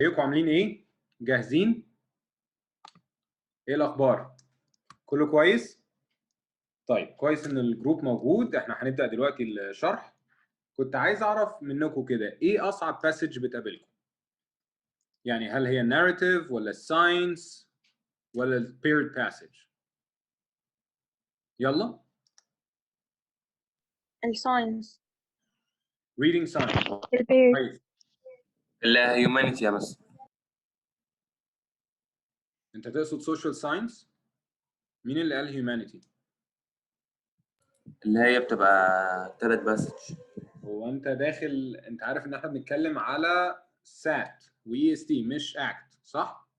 ازيكم عاملين ايه؟ جاهزين؟ ايه الاخبار؟ كله كويس؟ طيب كويس ان الجروب موجود. احنا هنبدأ دلوقتي الشرح. كنت عايز اعرف منكم كده ايه اصعب باسج بتقابلكم؟ يعني هل هي الناريتيف ولا الساينس ولا البيرد باسج؟ يلا. الساينس. reading science. البيرد. كويس. الهيومانيتي يا بس. انت تقصد social science؟ مين اللي قال humanity؟ اللي هي بتبقى تلات باسج. هو انت داخل، انت عارف ان احنا بنتكلم على سات و EST مش اكت، صح؟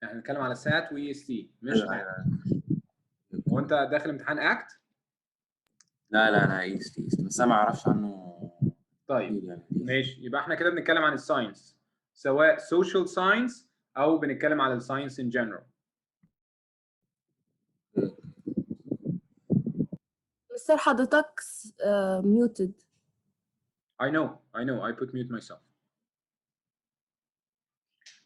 احنا بنتكلم على سات و EST مش أيوة، اكت. أيوة. هو انت داخل امتحان اكت؟ لا انا ايست بس انا ما اعرفش عنه. طيب يعني ماشي، يبقى احنا كده بنتكلم عن الساينس، سواء social science او بنتكلم على الساينس in general. مستر حضرتك muted. I know, I put mute myself.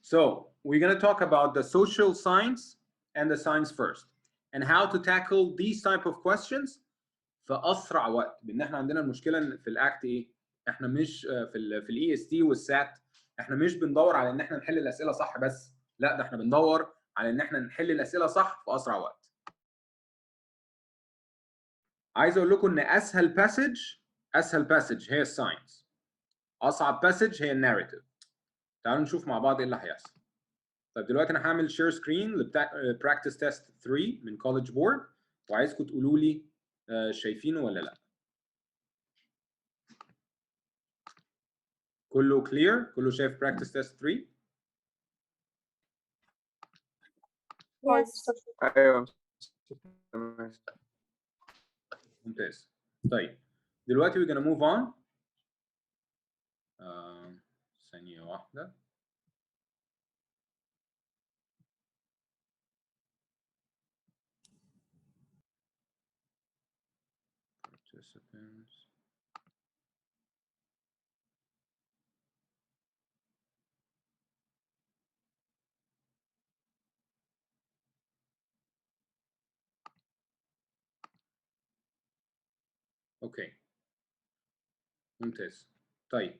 So we're going to talk about the social science and the science first, and how to tackle these type of questions في اسرع وقت. لان احنا عندنا المشكله في الاكت ايه؟ احنا مش في الاي اس تي والسات، احنا مش بندور على ان احنا نحل الاسئله صح بس، لا ده احنا بندور على ان احنا نحل الاسئله صح في اسرع وقت. عايز اقول لكم ان اسهل باسج هي الساينس، اصعب باسج هي الناريتيف. تعالوا نشوف مع بعض ايه اللي هيحصل. طيب دلوقتي انا هعمل شير سكرين لبتاع براكتس تيست 3 من كولج بورد، وعايزكم تقولوا لي شايفينه ولا لا. كله كلير؟ كله شايف براكتس تيست 3؟ Yes. ايوه ممتاز. طيب دلوقتي we're gonna move on. ثانية واحدة. Participants. اوكي ممتاز. طيب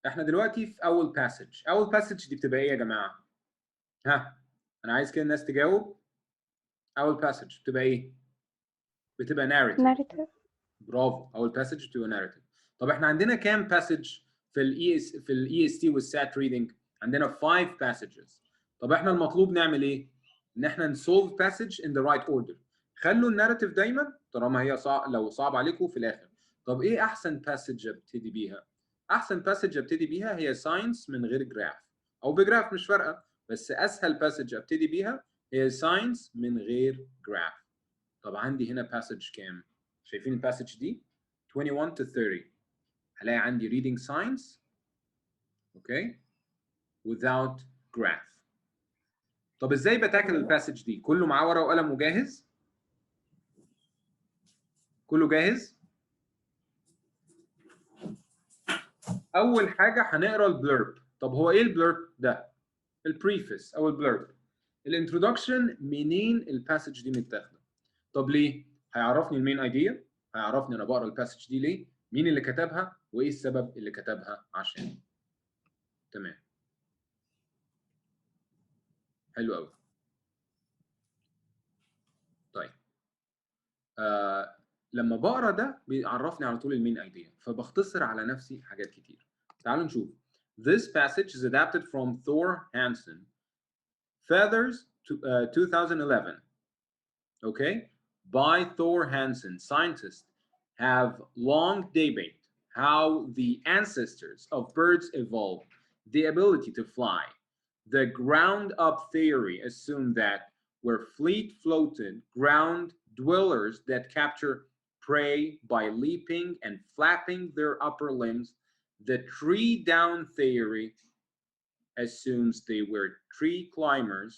احنا دلوقتي في اول باسج دي بتبقى ايه يا جماعه؟ ها انا عايز كده الناس تجاوب. اول باسج بتبقى ايه؟ بتبقى narrative. برافو، اول باسج بتبقى narrative. طب احنا عندنا كام باسج في الاي اس تي والسات ريدنج؟ عندنا 5 passages. طب احنا المطلوب نعمل ايه؟ ان احنا نسولف باسج in the right order. خلوا الناريتيف دايما طالما هي لو صعب عليكم في الاخر. طب ايه احسن باسج ابتدي بيها؟ احسن باسج ابتدي بيها هي ساينس من غير جراف، او بجراف مش فارقه، بس اسهل باسج ابتدي بيها هي ساينس من غير جراف. طب عندي هنا باسج كام؟ شايفين الباسج دي 21 to 30. هلاقي عندي reading science اوكي without graph. طب ازاي بتاكل الباسج دي؟ كله معاه ورقه وقلم وجاهز؟ كله جاهز؟ اول حاجه هنقرا البلurb. طب هو ايه البلurb ده؟ البريفيس او البلurb. الانترودكشن منين الباسج دي متاخده؟ طب ليه؟ هيعرفني المين ايديا، هيعرفني انا بقرا الباسج دي ليه، مين اللي كتبها، وايه السبب اللي كتبها عشان. تمام. حلو قوي. طيب لما بقرا ده بيعرفني على طول المين ايديا، فبختصر على نفسي حاجات كتير. تعالوا نشوف. This passage is adapted from Thor Hansen, Feathers 2011. Okay? By Thor Hansen, scientists have long debated how the ancestors of birds evolved the ability to fly. The ground-up theory assumed that we're fleet-footed ground dwellers that capture prey by leaping and flapping their upper limbs. The tree-down theory assumes they were tree climbers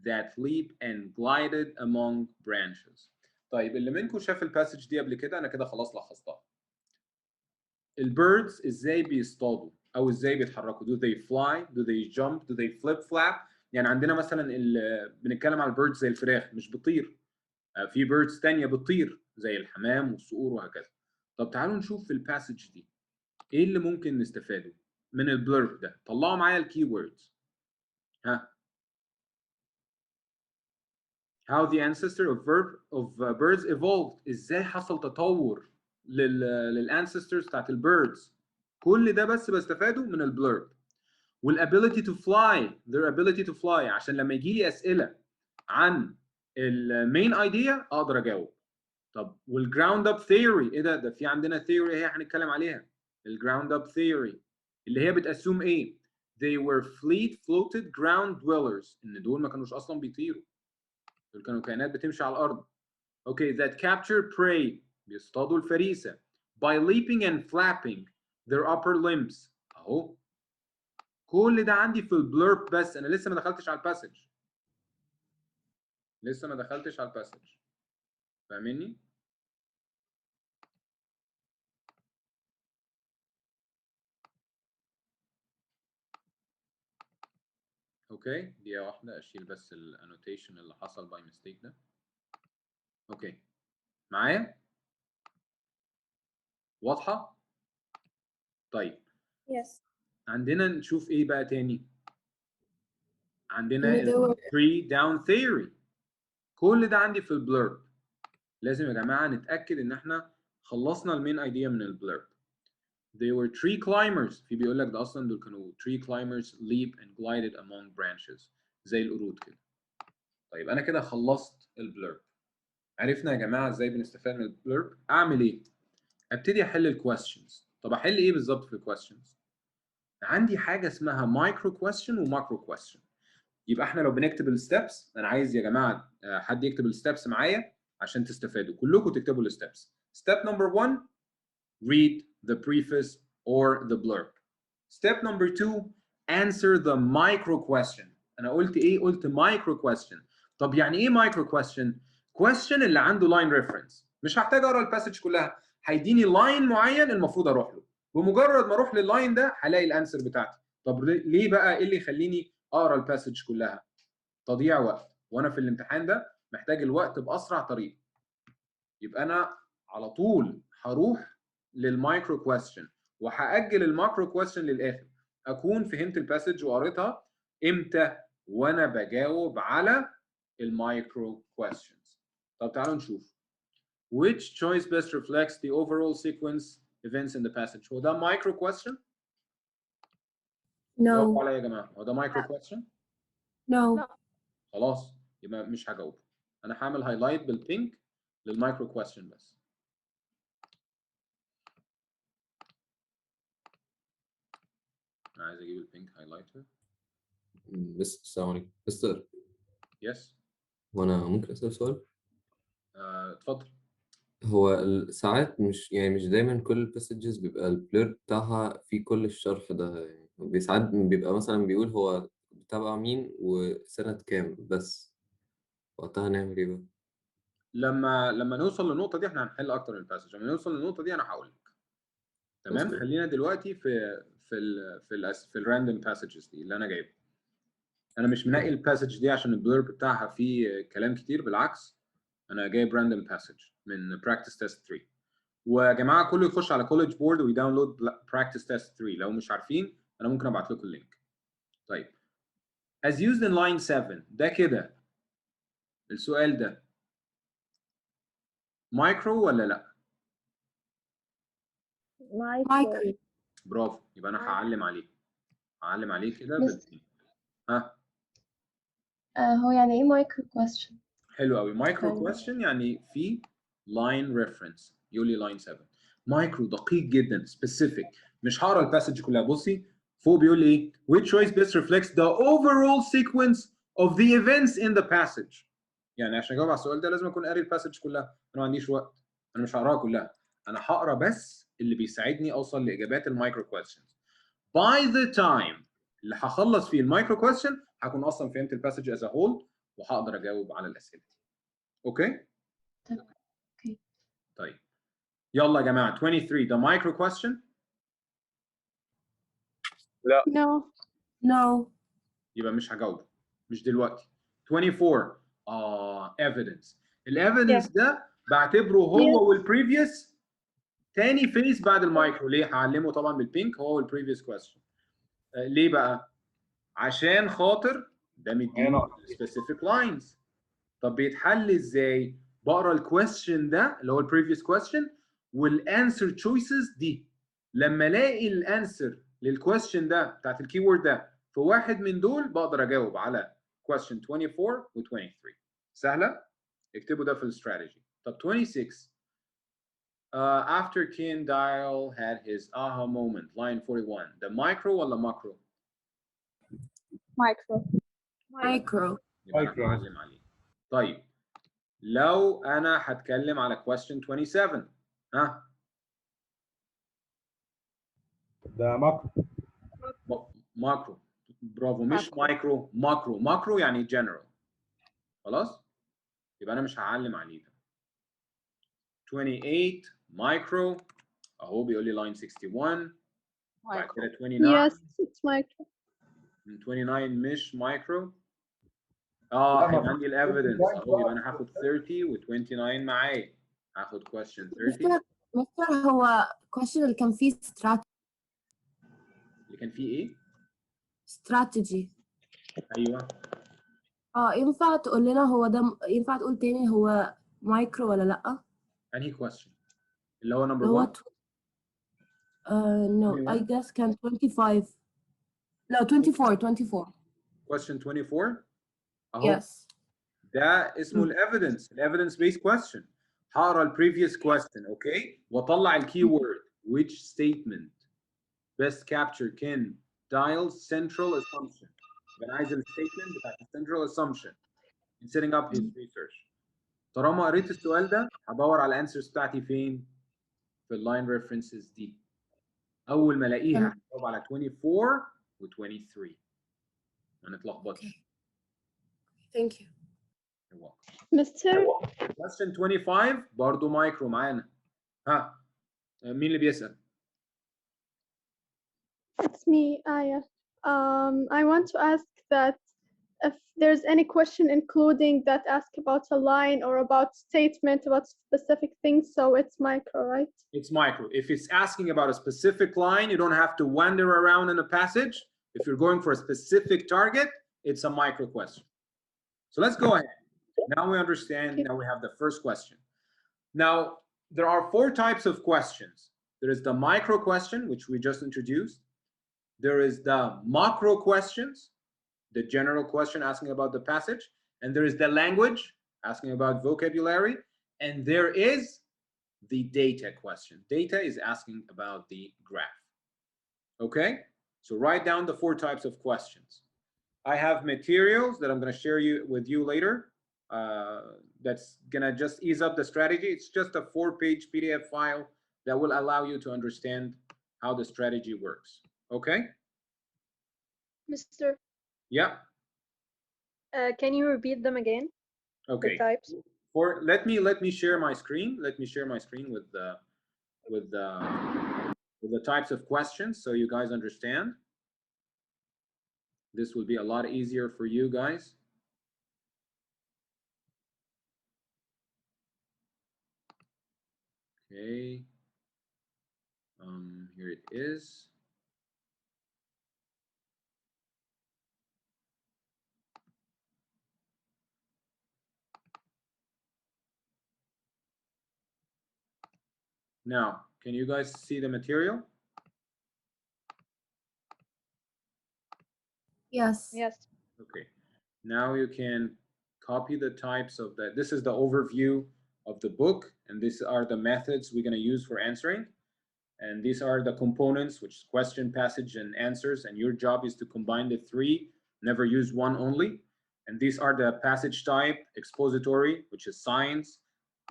that leap and glided among branches. طيب اللي منكم شاف الباسج دي قبل كده، انا كده خلاص لخصتها. البيردز ازاي بيصطادوا او ازاي بيتحركوا؟ do they fly do they jump do they flip flap؟ يعني عندنا مثلا بنتكلم على البيردز زي الفراخ مش بتطير، في بيردز ثانيه بتطير زي الحمام والصقور وهكذا. طب تعالوا نشوف في الباسج دي ايه اللي ممكن نستفاده من البلورب ده. طلعوا معايا الكي ووردز. ها how the ancestor of birds evolved، ازاي حصل تطور للانسسترز بتاعت البيردز. كل ده بس بستفاده من البلورب. والability to fly their ability to fly، عشان لما يجي لي اسئله عن المين ايديا اقدر اجاوب. طب والجراوند اب ثيوري ايه ده في عندنا ثيوري هي هنتكلم عليها. الجراوند اب ثيوري اللي هي بتاسوم ايه؟ they were fleet footed ground dwellers، ان دول ما كانوش اصلا بيطيروا، دول كانوا كائنات بتمشي على الارض. okay that capture prey، بيصطادوا الفريسه by leaping and flapping their upper limbs. اهو كل ده عندي في البلورب بس، انا لسه ما دخلتش على الباسج، لسه ما دخلتش على الباسج. فاهميني؟ اوكي دقيقة واحدة اشيل بس الانوتيشن اللي حصل باي ميستيك ده. اوكي معايا؟ واضحة؟ طيب Yes. عندنا نشوف ايه بقى تاني؟ عندنا إن they were three down theory. كل ده عندي في البلورب. لازم يا جماعة نتأكد ان احنا خلصنا المين ايديا من البلورب. They were tree climbers، في بيقول لك ده اصلا دول كانوا tree climbers leap and glided among branches زي القرود كده. طيب انا كده خلصت البلورب. عرفنا يا جماعه ازاي بنستفاد من البلورب. اعمل ايه؟ ابتدي احل الكويستشنز. طب احل ايه بالظبط في الكويستشنز؟ عندي حاجه اسمها مايكرو كويستشن وماكرو كويستشن. يبقى احنا لو بنكتب الستبس، انا عايز يا جماعه حد يكتب الستبس معايا عشان تستفادوا كلكم، تكتبوا الستبس. Step number 1 read the preface or the blurb. Step number 2 answer the micro question. انا قلت ايه؟ قلت micro question. طب يعني ايه micro question؟ question اللي عنده line reference، مش هحتاج اقرا الباسج كلها، هيديني لاين معين المفروض اروح له، بمجرد ما اروح لللاين ده هلاقي الانسر بتاعتي. طب ليه بقى؟ ايه اللي يخليني اقرا الباسج كلها؟ تضييع وقت، وانا في الامتحان ده محتاج الوقت باسرع طريقه. يبقى انا على طول هروح للمايكرو كويستشن وهاجل الماكرو كويستشن للاخر، اكون فهمت الباسج وقريتها امتى؟ وانا بجاوب على المايكرو كويستشنز. طب تعالوا نشوف which choice best reflects the overall sequence events in the passage. هو ده مايكرو كويستشن؟ جاوبوا no عليا يا جماعه، هو ده مايكرو كويستشن؟ no خلاص يبقى مش هجاوب. انا هعمل هايلايت بالبينك للمايكرو كويستشن بس. انا عايز اجيب البينك هايلايتر. بس السلام عليكم مستر، يس وانا ممكن اسال سؤال؟ اتفضل. هو ساعات مش دايما كل الباسجز بيبقى البلور بتاعها في كل الشرح ده، يعني ساعات بيبقى مثلا بيقول هو تبع مين وسنة كام بس، وقتها نعمل ايه بقى؟ لما نوصل للنقطه دي احنا هنحل اكتر من الباسج. لما نوصل للنقطه دي انا هقول لك. تمام. أوكي. خلينا دلوقتي في الراندوم باسجز دي اللي انا جايبها. انا مش منقي الباسج دي عشان البلورب بتاعها فيه كلام كتير، بالعكس انا جايب راندوم باسج من براكتس تيست 3. ويا جماعه كله يخش على كولج بورد ويداونلود براكتس تيست 3. لو مش عارفين انا ممكن ابعت لكم اللينك. طيب as used in line 7 ده كده السؤال ده مايكرو ولا لا؟ micro برافو. يبقى انا هعلم عليه، هعلم عليه كده بس ها هو يعني ايه مايكرو كويستشن؟ حلو قوي. مايكرو فاهم. كويستشن يعني في لاين ريفرنس. يقول لي لاين 7. مايكرو دقيق جدا سبيسيفيك. مش هقرا الباسج كلها. بصي فوق بيقول لي ايه؟ which choice best reflects the overall sequence of the events in the passage. يعني عشان اجاوب على السؤال ده لازم اكون قاري الباسج كلها. انا ما عنديش وقت، انا مش هقراها كلها، انا هقرا بس اللي بيساعدني اوصل لاجابات المايكرو كويستشنز. by the time اللي هخلص فيه المايكرو كويستشن هكون اصلا فهمت الباسج از ا هول وهقدر اجاوب على الاسئله دي. اوكي؟ تمام. اوكي. طيب يلا يا جماعه 23 ده مايكرو كويستشن. No. No. يبقى مش هجاوبه مش دلوقتي. 24 evidence. الايفيدنس ده بعتبره هو والبريفيوس تاني فيز بعد المايكرو. ليه؟ هعلمه طبعا بالبينك هو والبريفيوس كويستشن. ليه بقى؟ عشان خاطر ده مديني specific lines. طب بيتحل ازاي؟ بقرا الكويستشن ده اللي هو البريفيوس كويستشن والانسر تشويسز دي. لما الاقي الانسر للكويستشن ده بتاعت الكيورد ده في واحد من دول بقدر اجاوب على question 24 و 23. سهله؟ اكتبوا ده في الاستراتيجي. طب 26 after Ken Dial had his aha moment line 41 ده مايكرو ولا ماكرو؟ Micro. يبقى أنا هعلم عليه. طيب لو انا هتكلم على question 27 ها ده ماكرو. ماكرو. برافو. مش مايكرو، ماكرو. ماكرو يعني جنرال. خلاص يبقى انا مش هعلم عليه ده. 28 مايكرو اهو بيقول لي لاين 61. بعد كده 29 Yes, it's micro. 29 مش مايكرو. هيبقى عندي الايفيدنس اهو. يبقى انا هاخد 30 و 29 معايا. هاخد question 30 مستر هو question اللي كان فيه اللي كان فيه ايه؟ strategy. ايوه. ينفع تقول لنا هو ده ينفع تقول تاني هو مايكرو ولا لأ؟ انهي question؟ اللي هو نمبر هو 1؟ no I 21? guess كان 25. لا 24. question 24 اهو. Yes. ده اسمه الايفيدنس. الايفيدنس بيس question. هقرا البريفيوس question اوكي واطلع الكي وورد which statement best capture Ken Dial's central assumption. يبقى انا عايز الستيتمنت بتاعت central assumption in setting up his research. طالما قريت السؤال ده هدور على الانسرز بتاعتي فين؟ في اللاين ريفرنسز دي. اول ما الاقيها هجاوب على 24 و 23 ما نتلخبطش. Thank you. You're welcome. Mr. question 25 برضه مايكرو معانا. ها مين اللي بيسأل؟ It's me, Aya. I want to ask that if there's any question including that ask about a line or about statement about specific things, so it's micro, right? It's micro. If it's asking about a specific line, you don't have to wander around in a passage. If you're going for a specific target, it's a micro question. So let's go ahead. Now we understand. Now we have the first question. Now, there are 4 types of questions. There is the micro question, which we just introduced. There is the macro questions, the general question asking about the passage. And there is the language, asking about vocabulary. And there is the data question. Data is asking about the graph. Okay? So write down the 4 types of questions. I have materials that I'm going to share with you later. That's going to just ease up the strategy. It's just a 4-page PDF file that will allow you to understand how the strategy works. Okay? Mr. Yeah. Can you repeat them again? Okay. The types. Let me share my screen. Let me share my screen with the types of questions so you guys understand. This will be a lot easier for you guys. Okay. Here it is. Now, can you guys see the material? Yes. Yes. Okay. Now you can copy the types of that. This is the overview of the book, and these are the methods we're going to use for answering. And these are the components, which is question, passage, and answers. And your job is to combine the 3, never use one only. And these are the passage type: expository, which is science,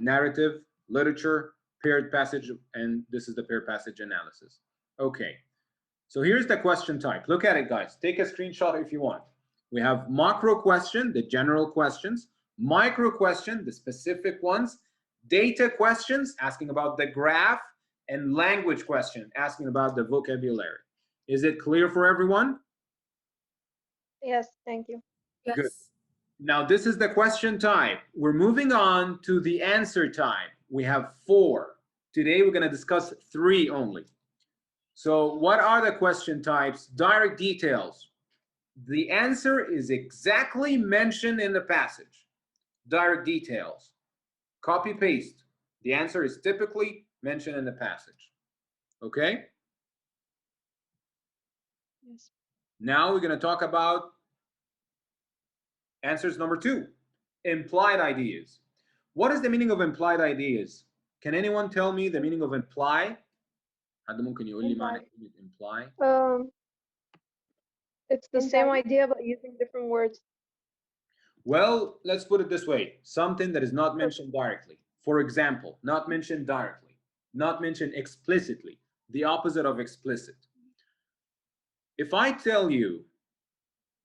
narrative, literature, paired passage, and this is the paired passage analysis. Okay, so here's the question type. Look at it, guys. Take a screenshot if you want. We have macro question, the general questions, micro question, the specific ones, data questions, asking about the graph, and language question, asking about the vocabulary. Is it clear for everyone? Yes, thank you. Yes. Good. Now, this is the question type. We're moving on to the answer type. We have 4. Today, we're going to discuss 3 only. So what are the question types? Direct details. The answer is exactly mentioned in the passage. Direct details. Copy paste. The answer is typically mentioned in the passage. Okay? Yes. Now we're going to talk about answers number 2. Implied ideas. What is the meaning of implied ideas? Can anyone tell me the meaning of imply? حد ممكن يقول لي معنى كلمة imply؟ It's the same idea but using different words. Well, let's put it this way. Something that is not mentioned directly. For example, not mentioned directly, not mentioned explicitly, the opposite of explicit. If I tell you,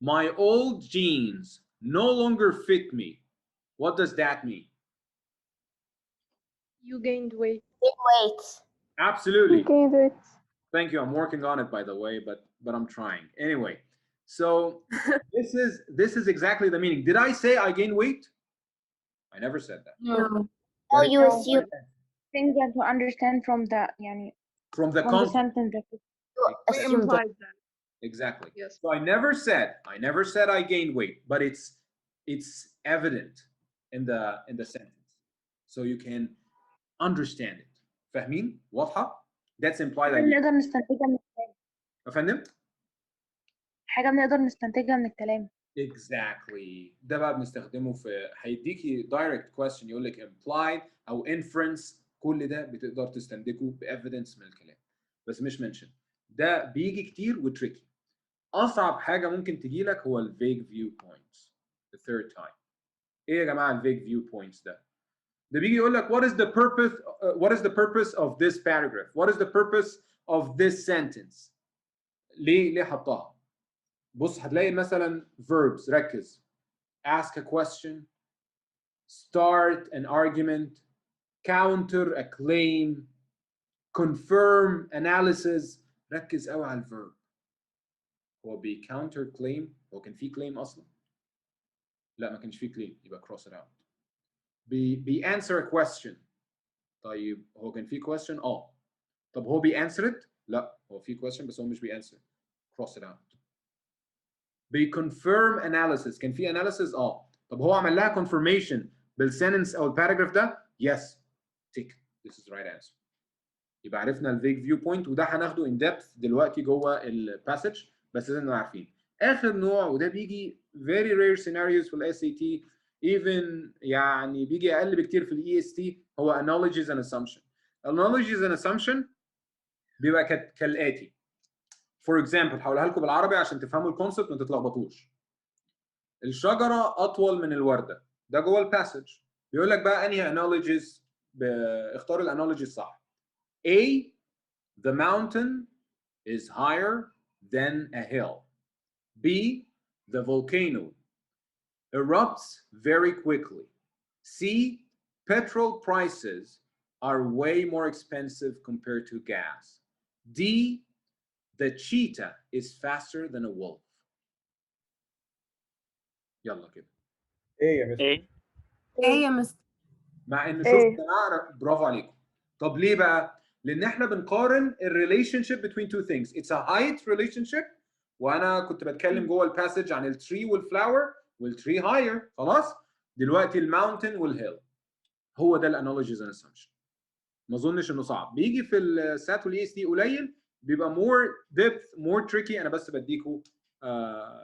my old jeans no longer fit me, what does that mean? You gained weight. Wait. Absolutely. gained weight. Thank you. I'm working on it, by the way, but I'm trying. Anyway, so this is exactly the meaning. Did I say I gained weight? I never said that. No. Oh, But you it's assume things that to understand from the يعني from the from the context. sentence that you We assume that. implied that. Exactly. Yes. So I never said I gained weight, but it's evident in the sentence, so you can understand it. فاهمين؟ واضحة؟ That's implied حاجة idea. بنقدر نستنتجها من الكلام أفندم؟ حاجة بنقدر نستنتجها من الكلام Exactly. ده بقى بنستخدمه في هيديكي direct question يقول لك implied أو inference، كل ده بتقدر تستنتجه بإيفيدنس من الكلام، بس مش mention. ده بيجي كتير وتريكي. أصعب حاجة ممكن تجي لك هو ال vague viewpoints. The third type. إيه يا جماعة ال vague viewpoints ده؟ ده بيجي يقول لك what is the purpose of this paragraph? What is the purpose of this sentence? ليه حطها؟ بص هتلاقي مثلا verbs، ركز. Ask a question, start an argument, counter a claim, confirm analysis. ركز قوي على الverb. هو counter claim؟ هو كان في claim اصلا؟ لا ما كانش في claim، يبقى cross it out. answer a question. طيب هو كان في question؟ طب هو answer it؟ لا هو في question بس هو مش answer. cross it out. confirm analysis. كان في analysis؟ طب هو عمل لها confirmation بالsentence او الباراجراف ده؟ yes. tick. This is the right answer. يبقى عرفنا ال vague viewpoint، وده هناخده in depth دلوقتي جوه الباسج، بس لازم نبقى عارفين. اخر نوع وده بيجي very rare scenarios في ال SAT، even يعني بيجي اقل بكتير في ال EST، هو analogies and assumption. analogies and assumption بيبقى كالاتي. For example هقولها لكم بالعربي عشان تفهموا الكونسبت وما تتلخبطوش. الشجره اطول من الورده، ده جوه الباسج. بيقول لك بقى انهي analogies، اختار الانالوجي الصح. A, the mountain is higher than a hill. B, the volcano erupts very quickly. C, petrol prices are way more expensive compared to gas. D, the cheetah is faster than a wolf. يلا كده. ايه يا مستر؟ ايه يا مستر. مع ان شفت برافو عليكم. طب ليه بقى؟ لان احنا بنقارن الريليشن شيب between two things. It's a height relationship، وانا كنت بتكلم جوه الباسج عن التري والفلاور، والتري هاير. خلاص دلوقتي الماونتن والهيل. هو ده الانالوجيز اند اسامبشن. ما اظنش انه صعب. بيجي في السات والاي اس تي قليل، بيبقى مور ديبث مور تريكي. انا بس بديكوا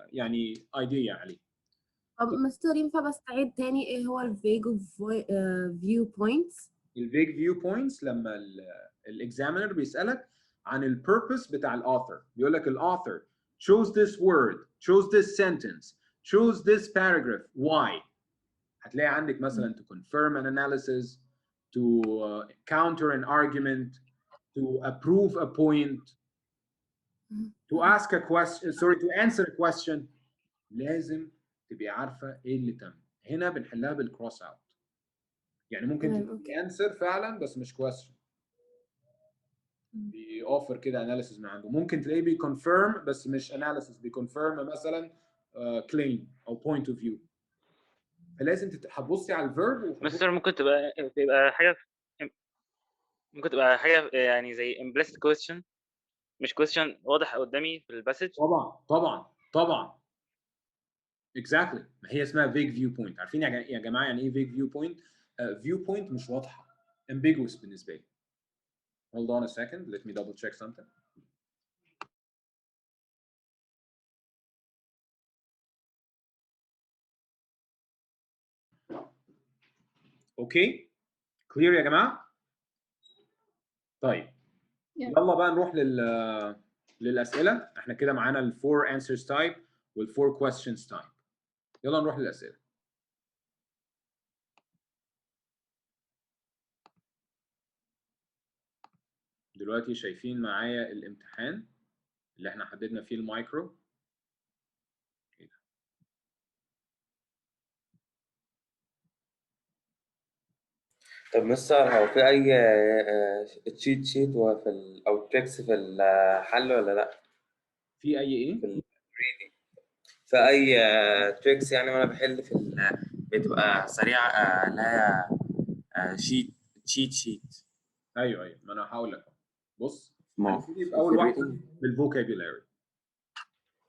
يعني ايديا عليه. طب مستر ينفع بس تعيد تاني ايه هو الفيج فيو بوينتس؟ الفيج فيو بوينتس لما الاكزامينر بيسالك عن البيربس بتاع الاوثر، بيقول لك الاوثر chose this word, chose this sentence, chose this paragraph. Why؟ هتلاقي عندك مثلا to confirm an analysis, to counter an argument, to approve a point, to ask a question, sorry, to answer a question. لازم تبقي عارفه ايه اللي تم. هنا بنحلها بالكروس اوت. يعني ممكن تمام، تدي اوكي. انسر فعلا بس مش كويستشن، بيوفر كده اناليسيس من عنده. ممكن تلاقيه بيكونفيرم بس مش اناليسيس، بيكونفيرم مثلا كليم او بوينت اوف فيو. فلازم هتبصي على الفيرب مستر ممكن تبقى حاجه ممكن تبقى حاجه يعني زي implicit question، مش question واضح قدامي في الباسج. طبعا exactly. ما هي اسمها vague viewpoint. عارفين يا جماعه يعني ايه vague viewpoint؟ viewpoint مش واضحه، ambiguous بالنسبه لي. Hold on a second, let me double check something. اوكي كلير يا جماعه؟ طيب يلا بقى نروح للاسئله. احنا كده معانا الفور answers type والفور questions type. يلا نروح للاسئله. دلوقتي شايفين معايا الامتحان اللي احنا حددنا فيه المايكرو. طب مستر هو في أي تشيت شيت أو تريكس في الحل ولا لأ؟ في اي ايه؟ في الريدنج في أي تريكس يعني وأنا بحل بتبقى سريعة اللي هي تشيت شيت. ايوه ما انا هقول لك. بص ما هنبتدي باول واحده بالفوكابيولاري.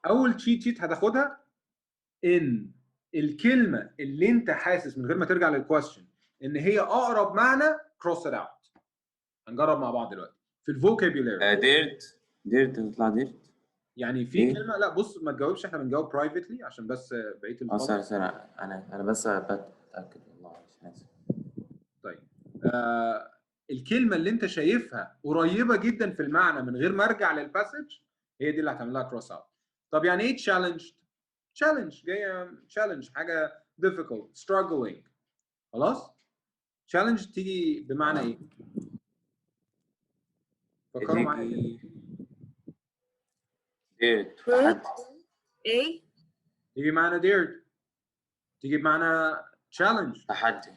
اول تشيت شيت هتاخدها ان الكلمه اللي انت حاسس من غير ما ترجع للكويستشن ان هي اقرب معنى كروس ات اوت. هنجرب مع بعض دلوقتي في الفوكابيولاري. ديرت تطلع ديرت. يعني في كلمه، لا بص ما تجاوبش، احنا بنجاوب برايفتلي عشان بس بقيه الطلبه. سوري انا بس بتاكد والله مش اسف. طيب الكلمه اللي انت شايفها قريبه جدا في المعنى من غير ما ارجع للباسج هي دي اللي هتعمل لها كروس اوت. طب يعني ايه تشالنج؟ تشالنج جايه تشالنج حاجه difficult struggling. خلاص تشالنج تيجي بمعنى ايه؟ فكروا معايا كده. ديرت تحدي. ايه؟ تيجي بمعنى dared، تيجي بمعنى challenge، تحدي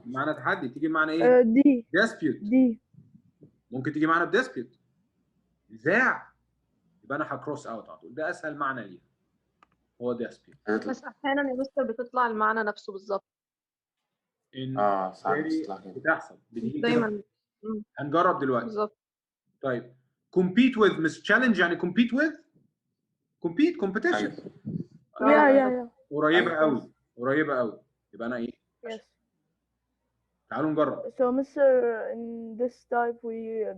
بمعنى تحدي، تيجي بمعنى ايه؟ دي dispute. ممكن تيجي معانا بديسبيوت، نزاع، يبقى انا هكروس اوت على طول. ده اسهل معنى ليها هو ديسبيوت. بس احيانا يا مستر بتطلع المعنى نفسه بالظبط. ساعات بتطلع كده. بتحصل بتيجي دايما. كده. هنجرب دلوقتي. بالظبط. طيب compete with مش challenge يعني compete with competition. يا قريبه قوي قريبه قوي. يبقى انا ايه؟ Yes. تعالوا نجرب. So, Mr. In this type,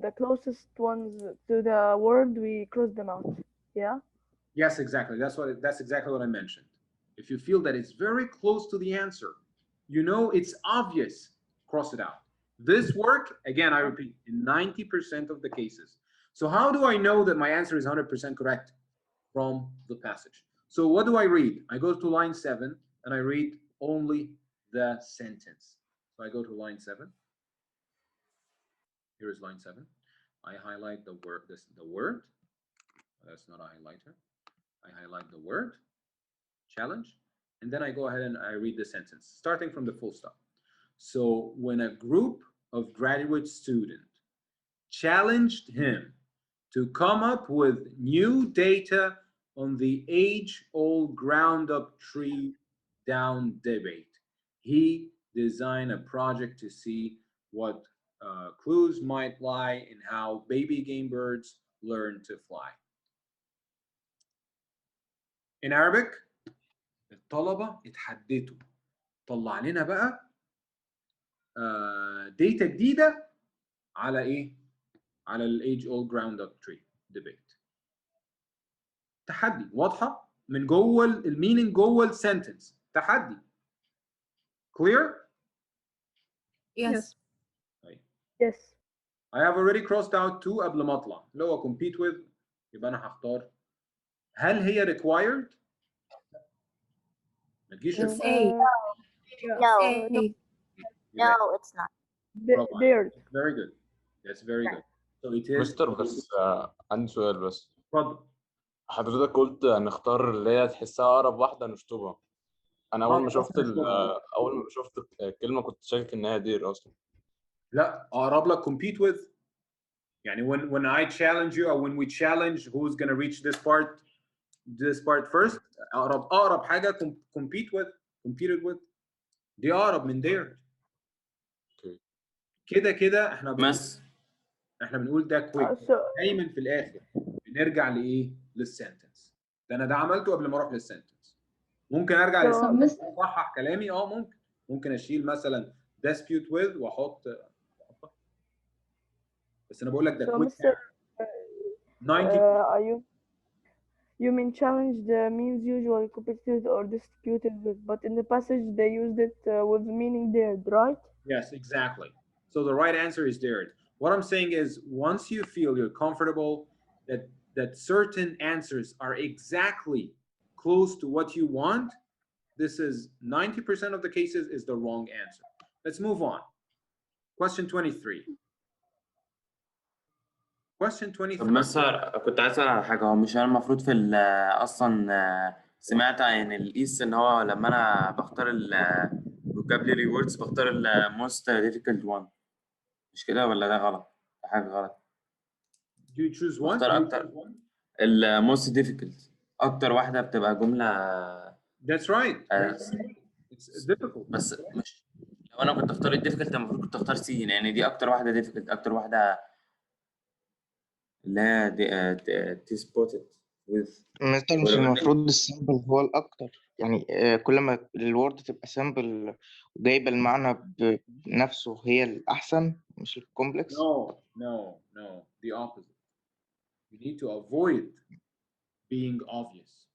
the closest ones to the word, we cross them out. Yeah. Yes, exactly. That's exactly what I mentioned. If you feel that it's very close to the answer, you know it's obvious, cross it out. This work, again, I repeat, in 90% of the cases. So how do I know that my answer is 100% correct? From the passage. So what do I read? I go to line 7 and I read only the sentence. So I go to line 7. Here is line 7. I highlight the word. The word. That's not a highlighter. I highlight the word, challenge, and then I go ahead and I read the sentence, starting from the full stop. So when a group of graduate students challenged him to come up with new data on the age-old ground-up tree-down debate, he designed a project to see what clues might lie in how baby game birds learn to fly. In Arabic, الطلبة اتحدتوا طلع لنا بقى داتا جديدة على ايه؟ على الage old ground up tree debate. تحدي واضحة من جوه المينينج جوه السنتنس. تحدي. Clear? Yes. Yes. I have already crossed out 2 قبل ما اطلع اللي هو compete with. يبقى انا هختار. هل هي required؟ ما تجيش It's A. No, it's not. There. Very good. That's very good. So it is. مستر بس عندي سؤال بس. اتفضل. حضرتك قلت نختار اللي هي تحسها اقرب واحده نشطبها. انا اول ما خلاص شفت نشطبها. اول ما شفت الكلمه كنت شاكك ان هي دير اصلا. لا اقرب لك compete with. يعني when I challenge you or when we challenge who's gonna reach this part first, اقرب حاجه competed with دي اقرب من there. كده احنا بنقول ده كويك. دايما في الاخر بنرجع لايه؟ للسنتنس. ده انا عملته قبل ما اروح للسنتنس. ممكن ارجع للسنتنس اصحح كلامي. ممكن اشيل مثلا dispute with واحط بس انا بقول لك ده كويك. You mean challenged means usually competed or disputed with, but in the passage they used it with meaning dared, right? Yes, exactly. So the right answer is dared. What I'm saying is, once you feel you're comfortable that certain answers are exactly close to what you want, this is 90% of the cases is the wrong answer. Let's move on. Question 23. Question 23. طب مثلا كنت عايز اسال على حاجه. هو مش انا المفروض في اصلا سمعت عن الايست ان هو لما انا بختار vocabulary words بختار most difficult one، مش كده ولا ده غلط؟ ده حاجه غلط. Do you choose one? بختار اكتر most difficult، اكتر واحده بتبقى جمله. That's right. It's difficult. بس مش لو انا كنت اختار difficult المفروض كنت اختار سي، لان دي اكتر واحده difficult، اكتر واحده اللي هي تسبوتد with. مستر مش المفروض السامبل هو الأكتر؟ يعني كل ما الوورد تبقى سامبل وجايبة المعنى بنفسه هي الأحسن مش الكومبلكس؟ No. The opposite. You need to avoid being obvious.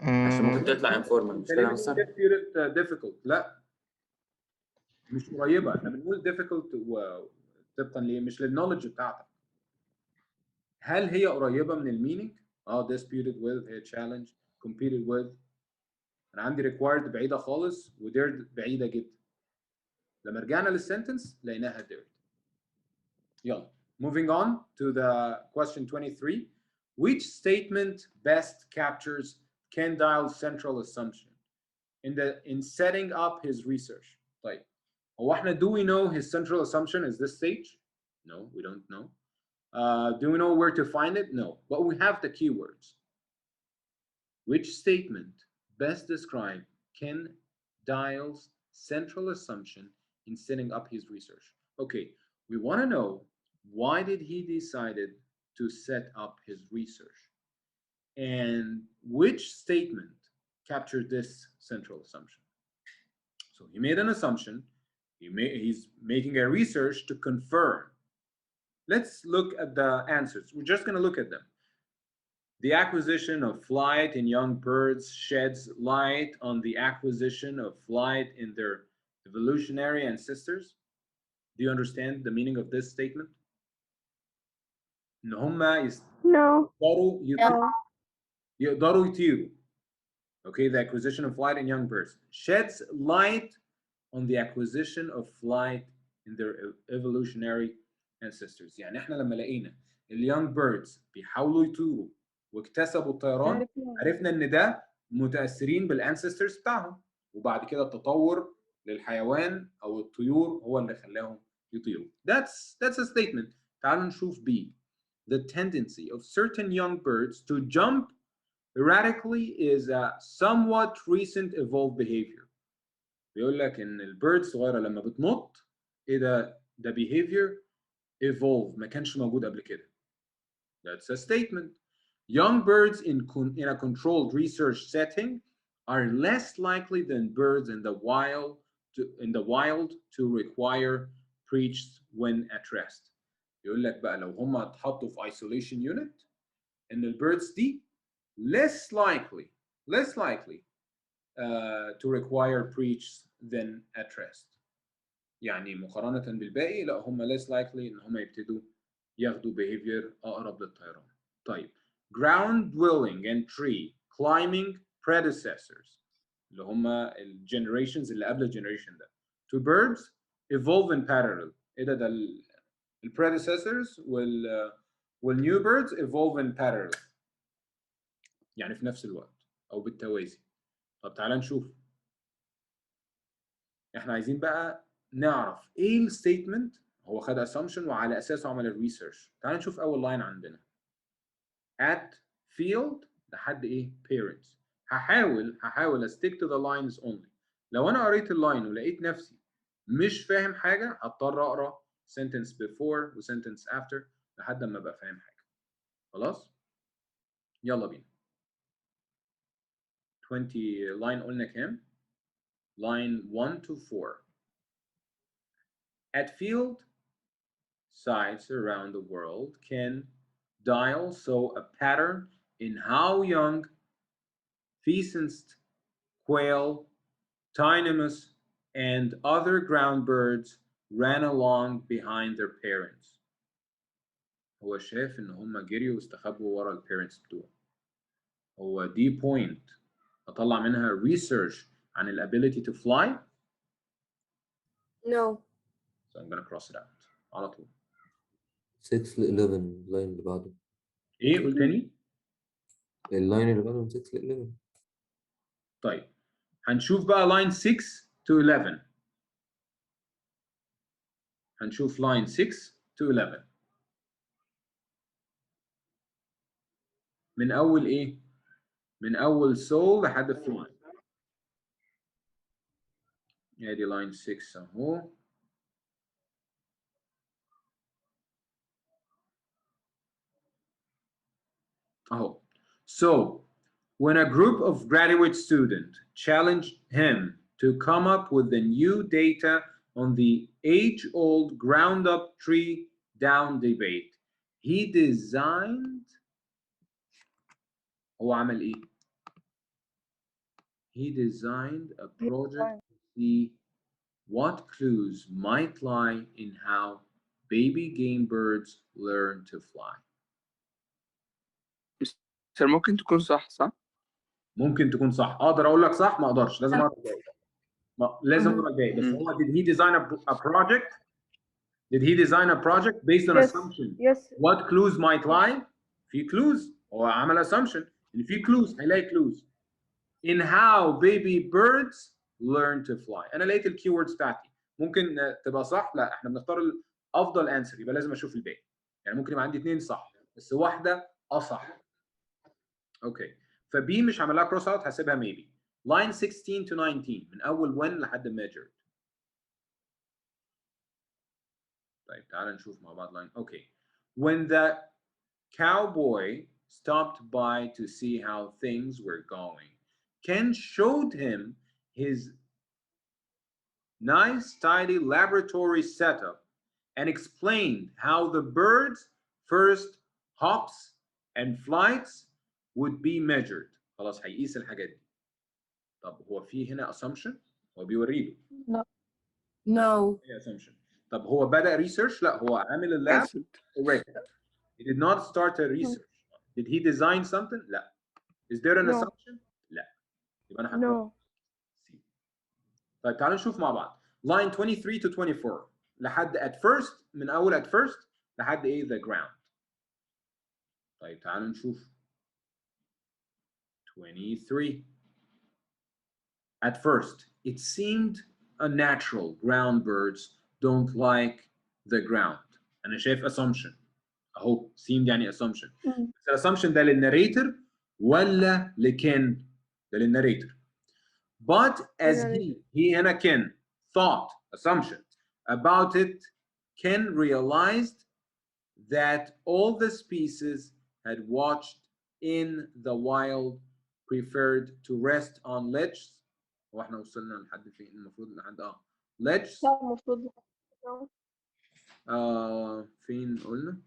عشان ممكن تطلع informal، مش كده مثلا؟ difficult. لا مش قريبة. احنا بنقول difficult طبقا ليه؟ مش للنولج بتاعتك. هل هي قريبة من المينينج؟ disputed with هي challenge، competed with. انا عندي required بعيدة خالص و dared بعيدة جدا. لما رجعنا للسنتنس لقيناها dared. يلا. Moving on to the question 23. Which statement best captures Kendall's central assumption in setting up his research? طيب هو احنا do we know his central assumption is this stage? No, we don't know. Do we know where to find it? No, but we have the keywords. Which statement best describe Ken Dial's central assumption in setting up his research? Okay, we want to know why did he decided to set up his research, and which statement captured this central assumption. So he made an assumption. He's making a research to confirm. Let's look at the answers. We're just going to look at them. The acquisition of flight in young birds sheds light on the acquisition of flight in their evolutionary ancestors. Do you understand the meaning of this statement? إن هم يقدروا يطيروا. Okay, the acquisition of flight in young birds sheds light on the acquisition of flight in their evolutionary ancestors. يعني احنا لما لقينا اليونج بيردز بيحاولوا يطيروا واكتسبوا الطيران، عرفنا ان ده متاثرين بالانسسترز بتاعهم، وبعد كده التطور للحيوان او الطيور هو اللي خلاهم يطيروا. That's a statement. تعالوا نشوف B. The tendency of certain young birds to jump erratically is a somewhat recent evolved behavior. بيقول لك ان البيرد الصغيره لما بتنط ايه ده behavior evolved ما كانش موجود قبل كده. That's a statement. Young birds in a controlled research setting are less likely than birds in the wild to require preached when at rest. يقول لك بقى لو هم اتحطوا في isolation unit ان البيردز دي less likely to require preached than at rest. يعني مقارنة بالباقي لا هم less likely ان هم يبتدوا ياخدوا behavior اقرب للطيران. طيب ground dwelling and tree climbing predecessors اللي هم الجنريشنز اللي قبل الجنريشن ده to birds evolve in parallel. ايه ده predecessors والnew birds evolve in parallel. يعني في نفس الوقت او بالتوازي. طب تعالى نشوف. احنا عايزين بقى نعرف ايه الستيتمنت. هو خد assumption وعلى اساسه عمل الريسيرش. تعالى نشوف اول لاين عندنا at field لحد ايه parents. هحاول stick to the lines only. لو انا قريت اللاين ولقيت نفسي مش فاهم حاجه هضطر اقرا sentence before و sentence after لحد ما ابقى فاهم حاجه. خلاص يلا بينا. 20 line قلنا كام؟ line 1 to 4. At field sites around the world can dial so a pattern in how young pheasants, quail, tinnitus, and other ground birds ran along behind their parents. هو شاف ان هم جريوا واستخبوا ورا البيرنتس بتوعه. هو دي point اطلع منها research عن ال ability to fly. No. So I'm gonna cross it out على طول. 6 ل 11 اللاين اللي بعده. ايه قول تاني؟ اللاين اللي بعده من 6 ل 11. طيب هنشوف بقى line 6 to 11. هنشوف line 6 to 11 من اول ايه؟ من اول soul لحد fly. ادي line 6 اهو. اهو. So when a group of graduate students challenged him to come up with the new data on the age-old ground-up tree-down debate, he designed. هو عمل ايه؟ He designed a project to see what clues might lie in how baby game birds learn to fly. بس ممكن تكون صح؟ ممكن تكون صح. اقدر اقول لك صح؟ ما اقدرش، لازم اقرا الباقي. لازم اقرا الباقي. بس هو did he design a project? Did he design a project based on assumption? Yes. What clues might lie? في clues. هو عمل assumption ان في clues. هيلاقي clues in how baby birds learn to fly. انا لقيت الكيوردز بتاعتي. ممكن تبقى صح؟ لا، احنا بنختار افضل انسر، يبقى لازم اشوف الباقي. يعني ممكن يبقى عندي 2 صح بس واحده اصح. اوكي، فبي مش هعمل لها كروس اوت، هسيبها maybe. line 16 to 19 من اول when لحد measured. طيب تعال نشوف مع بعض line. اوكي. When the cowboy stopped by to see how things were going, Ken showed him his nice, tidy laboratory setup and explained how the birds' first hops and flights would be measured. خلاص هيقيس الحاجات دي. طب هو في هنا assumption؟ هو بيوريله. No. No. ايه assumption؟ طب هو بدأ research؟ لا، هو عامل اللاب already. He did not start a research. Did he design something؟ لا. Is there an assumption؟ لا. يبقى انا هقرا. طيب تعالوا نشوف مع بعض. line 23 to 24 لحد at first، من اول at first لحد ايه the ground. طيب تعالوا نشوف 23. At first it seemed unnatural. Ground birds don't like the ground. انا شايف assumption اهو. seemed يعني assumption. بس الassumption ده للناريتور ولا لكن؟ ده للناريتور. But as he هنا Ken thought assumption about it, Ken realized that all the species had watched in the wild preferred to rest on ledges. واحنا وصلنا لحد فين؟ المفروض لحد ledges. لا المفروض فين قلنا؟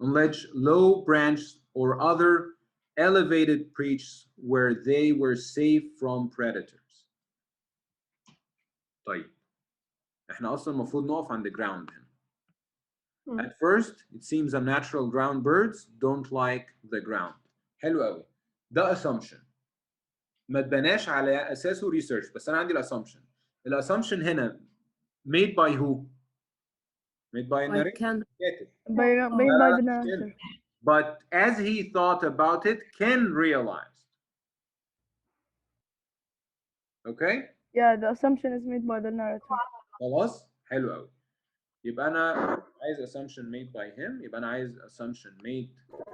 On ledge, low branches or other elevated perches where they were safe from predators. طيب احنا اصلا المفروض نقف عند ground هنا. At first it seems unnatural. Ground birds don't like the ground. حلو قوي. ده assumption ما تبناش على اساسه research، بس انا عندي الاسامبشن. الاسامبشن هنا made by who؟ made by الناريتور. كاتب. by the narrator. but as he thought about it Ken realized. Okay. Yeah, the assumption is made by the narrator. خلاص حلو قوي. يبقى انا عايز assumption made by him، يبقى انا عايز assumption made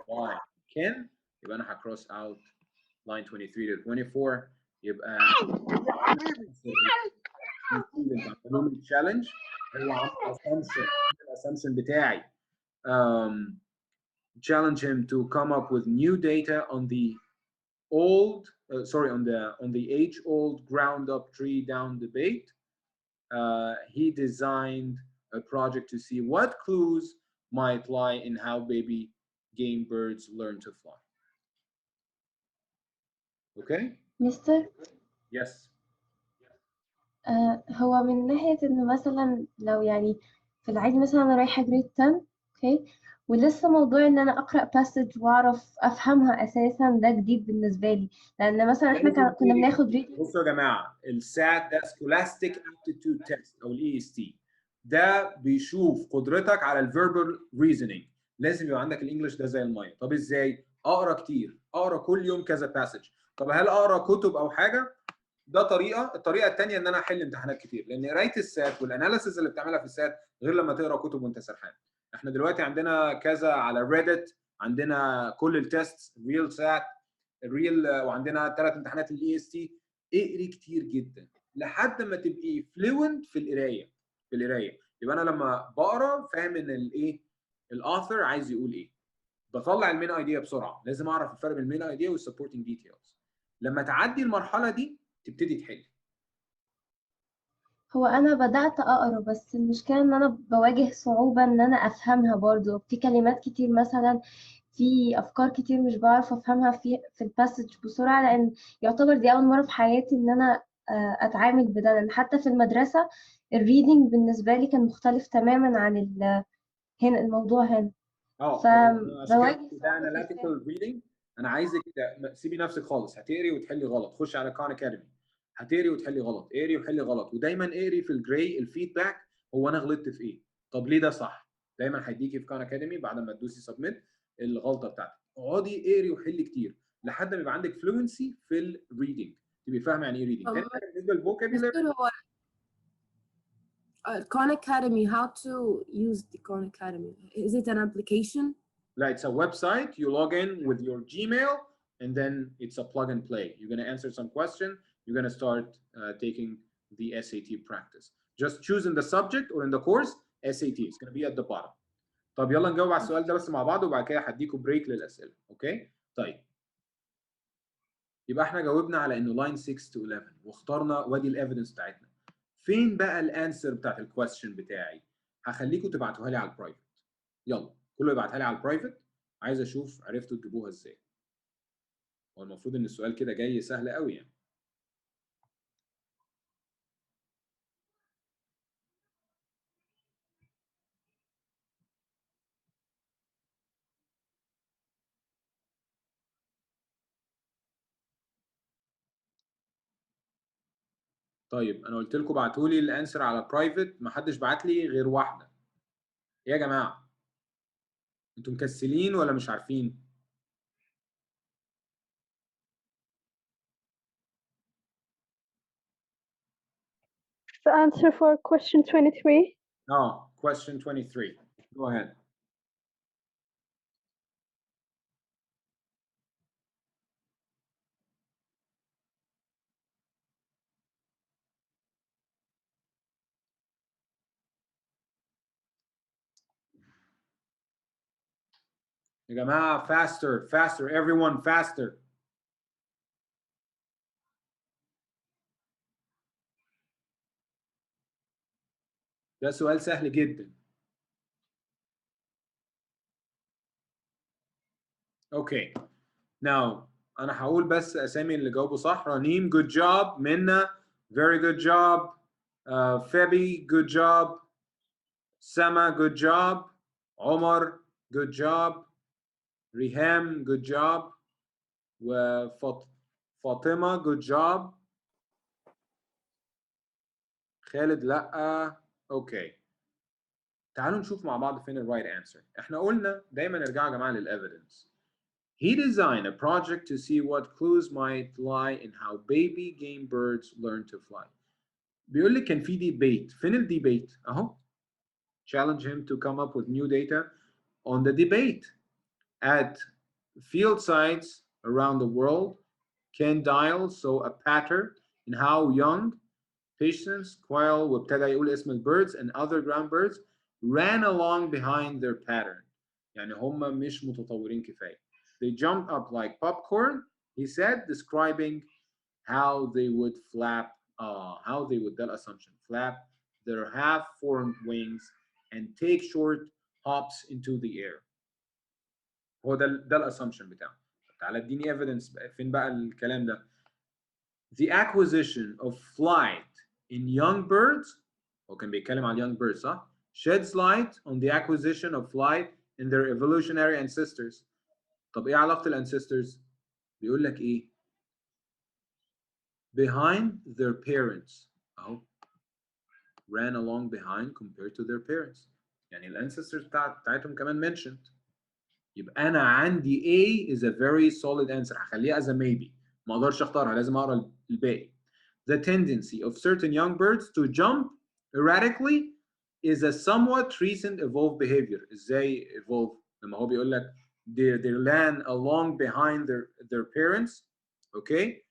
by Ken، يبقى انا هcross out line 23 to 24. يبقى challenge هو عمل assumption بتاعي challenge him to come up with new data on the old on the age-old ground-up tree down debate. He designed a project to see what clues might lie in how baby game birds learn to fly. Okay? مستر Yes. هو من ناحية إنه مثلا لو يعني في العادي مثلا أنا رايحة جريد 10 أوكي ولسه موضوع إن أنا أقرأ باسج وأعرف أفهمها أساسا ده جديد بالنسبة لي، لأن مثلا إحنا كنا بناخد ريدنج. بصوا يا جماعة السات ده Scholastic Aptitude Test أو ال EST ده بيشوف قدرتك على الفيربال ريزنينج. لازم يبقى عندك الانجليش ده زي المية. طب ازاي؟ اقرا كتير، اقرا كل يوم كذا باسج. طب هل اقرا كتب او حاجة؟ ده طريقة. الطريقة الثانية ان انا احل امتحانات كتير، لان قراية السات والاناليسيز اللي بتعملها في السات غير لما تقرا كتب وانت سرحان. احنا دلوقتي عندنا كذا على ريدت، عندنا كل التيست ريل سات الريل، وعندنا 3 امتحانات الاي اس تي. اقري كتير جدا لحد ما تبقي فلوينت في القرايه. يبقى انا لما بقرا فاهم ان الايه الاثر عايز يقول ايه، بطلع المين ايديا بسرعه. لازم اعرف الفرق بين المين ايديا والسبورتنج ديتيلز. لما تعدي المرحله دي تبتدي تحل. هو أنا بدأت أقرأ بس المشكلة إن أنا بواجه صعوبة إن أنا أفهمها برضو، في كلمات كتير مثلا، في أفكار كتير مش بعرف أفهمها في الباسج بسرعة، لأن يعتبر دي أول مرة في حياتي إن أنا أتعامل بده، لأن حتى في المدرسة الريدنج بالنسبة لي كان مختلف تماما عن هنا الموضوع هنا. فبواجه ده اناليتيكال ريدنج. انا عايزك تسيبي نفسك خالص، هتقري وتحلي غلط. خش على كان اكاديمي، هتقري وتحلي غلط، اقري وحلي غلط. ودايما اقري في الجراي الفيدباك، هو انا غلطت في ايه؟ طب ليه ده صح؟ دايما هيديكي في كان اكاديمي بعد ما تدوسي سبميت الغلطه بتاعتك. اقعدي اقري وحلي كتير لحد ما يبقى عندك فلوينسي في الريدنج، تبقي فاهمه يعني ايه ريدنج. تاني حاجه بالنسبه للفوكابيولاري، هو Khan Academy, how to use the Khan Academy? Is it an application? لا, it's a website. You log in with your Gmail and then it's a plug and play. You're going to answer some question. You're going to start taking the SAT practice. Just choose in the subject or in the course SAT. It's going to be at the bottom. طب يلا نجاوب على السؤال ده بس مع بعض وبعد كده هديكم بريك للأسئلة. اوكي؟ طيب. يبقى احنا جاوبنا على انه لاين 6 to 11 واخترنا وادي الايفيدنس بتاعتنا. فين بقى الانسر بتاعت الكويستشن بتاعي؟ هخليكم تبعتوها لي على البرايفت. يلا كله يبعتها لي على البرايفت، عايز اشوف عرفتوا تجيبوها ازاي. هو المفروض ان السؤال كده جاي سهل قوي يعني. طيب انا قلت لكم ابعتوا لي الانسر على برايفت، ما حدش بعت لي غير واحده. يا جماعه انتوا مكسلين ولا مش عارفين؟ The answer for question 23. Question 23. Go ahead. يا جماعة faster everyone faster. ده سؤال سهل جدا. Okay. Now أنا هقول بس أسامي اللي جاوبوا صح. رنيم good job. منى very good job. Febi good job. Sama good job. عمر good job. ريهام good job. وفاطمة good job. خالد لأ. Okay. تعالوا نشوف مع بعض فين الرايت انسر. احنا قلنا دايما ارجعوا يا جماعه للايفيدنس. He designed a project to see what clues might lie in how baby game birds learn to fly. بيقول لك كان في ديبيت. فين الديبيت؟ اهو. Challenge him to come up with new data on the debate. At field sites around the world, Ken Dial saw a pattern in how young patients, quail وابتدى يقول اسم البيردز and other ground birds ran along behind their pattern. يعني هم مش متطورين كفاية. They jumped up like popcorn, he said, describing how they would flap, how they would, that assumption, flap their half-formed wings and take short hops into the air. هو ده الاسامبشن بتاعه. تعالى اديني evidence بقى. فين بقى الكلام ده؟ The acquisition of flight in young birds, هو كان بيتكلم عن young birds صح؟ sheds light on the acquisition of flight in their evolutionary ancestors. طب ايه علاقة الانسسترز؟ بيقول لك ايه؟ behind their parents اهو ran along behind compared to their parents. يعني الانسسترز بتاعتهم كمان mentioned. يبقى انا عندي A is a very solid answer. هخليها as a maybe. ما اقدرش اختارها، لازم اقرا الباقي. The tendency of certain young birds to jump erratically is a somewhat recent evolved behavior. ازاي evolve؟ لما هو بيقول لك they ran along behind their parents. Okay?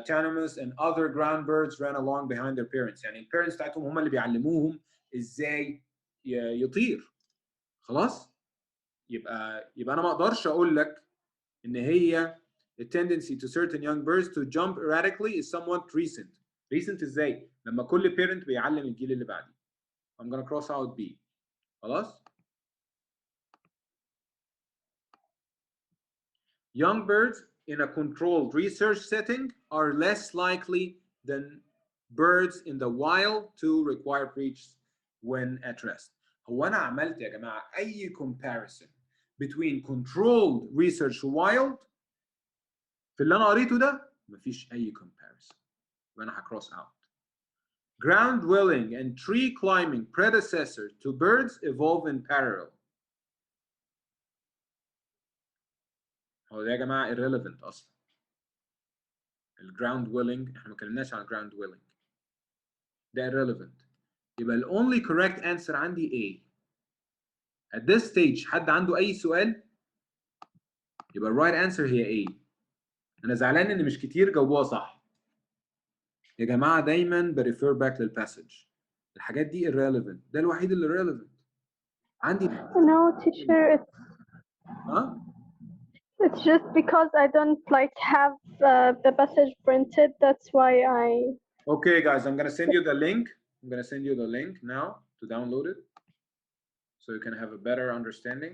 Tanamus and other ground birds ran along behind their parents. يعني البيرنتس بتاعتهم هم اللي بيعلموهم ازاي يطير. خلاص؟ يبقى انا ما اقدرش اقول لك ان هي the tendency to certain young birds to jump erratically is somewhat recent. Recent ازاي؟ لما كل parent بيعلم الجيل اللي بعديه. I'm gonna cross out B. خلاص؟ Young birds in a controlled research setting are less likely than birds in the wild to require breaths when at rest. هو انا عملت يا جماعه اي comparison between controlled research wild في اللي انا قريته ده؟ مفيش اي comparison. وانا هكروس out. Ground dwelling and tree climbing predecessor to birds evolve in parallel. هو ده يا جماعه irrelevant اصلا. الجراوند dwelling احنا ما اتكلمناش عن الجراوند dwelling. ده irrelevant. يبقى ال only correct answer عندي A. At this stage حد عنده اي سؤال؟ يبقى ال right answer هي A. انا زعلان ان مش كتير جاوبوها صح. يا جماعه دايما بريفير باك للباسج. الحاجات دي irrelevant. ده الوحيد اللي relevant. عندي No, teacher, ها؟ it's just because I don't like have the passage printed. That's why I. Okay, guys, I'm gonna send you the link. I'm gonna send you the link now to download it, so you can have a better understanding.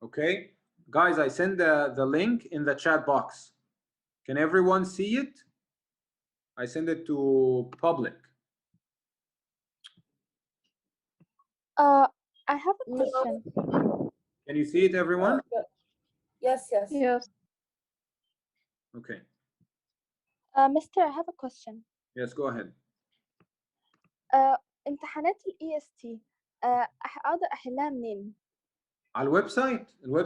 Okay, guys, I send the link in the chat box. Can everyone see it? I send it to public. I have a question. Can you see it, everyone? Yes. Yes. Okay. Mister, I have a question. Yes, go ahead. امتحانات ال EST أقدر أحلها منين؟ على الويب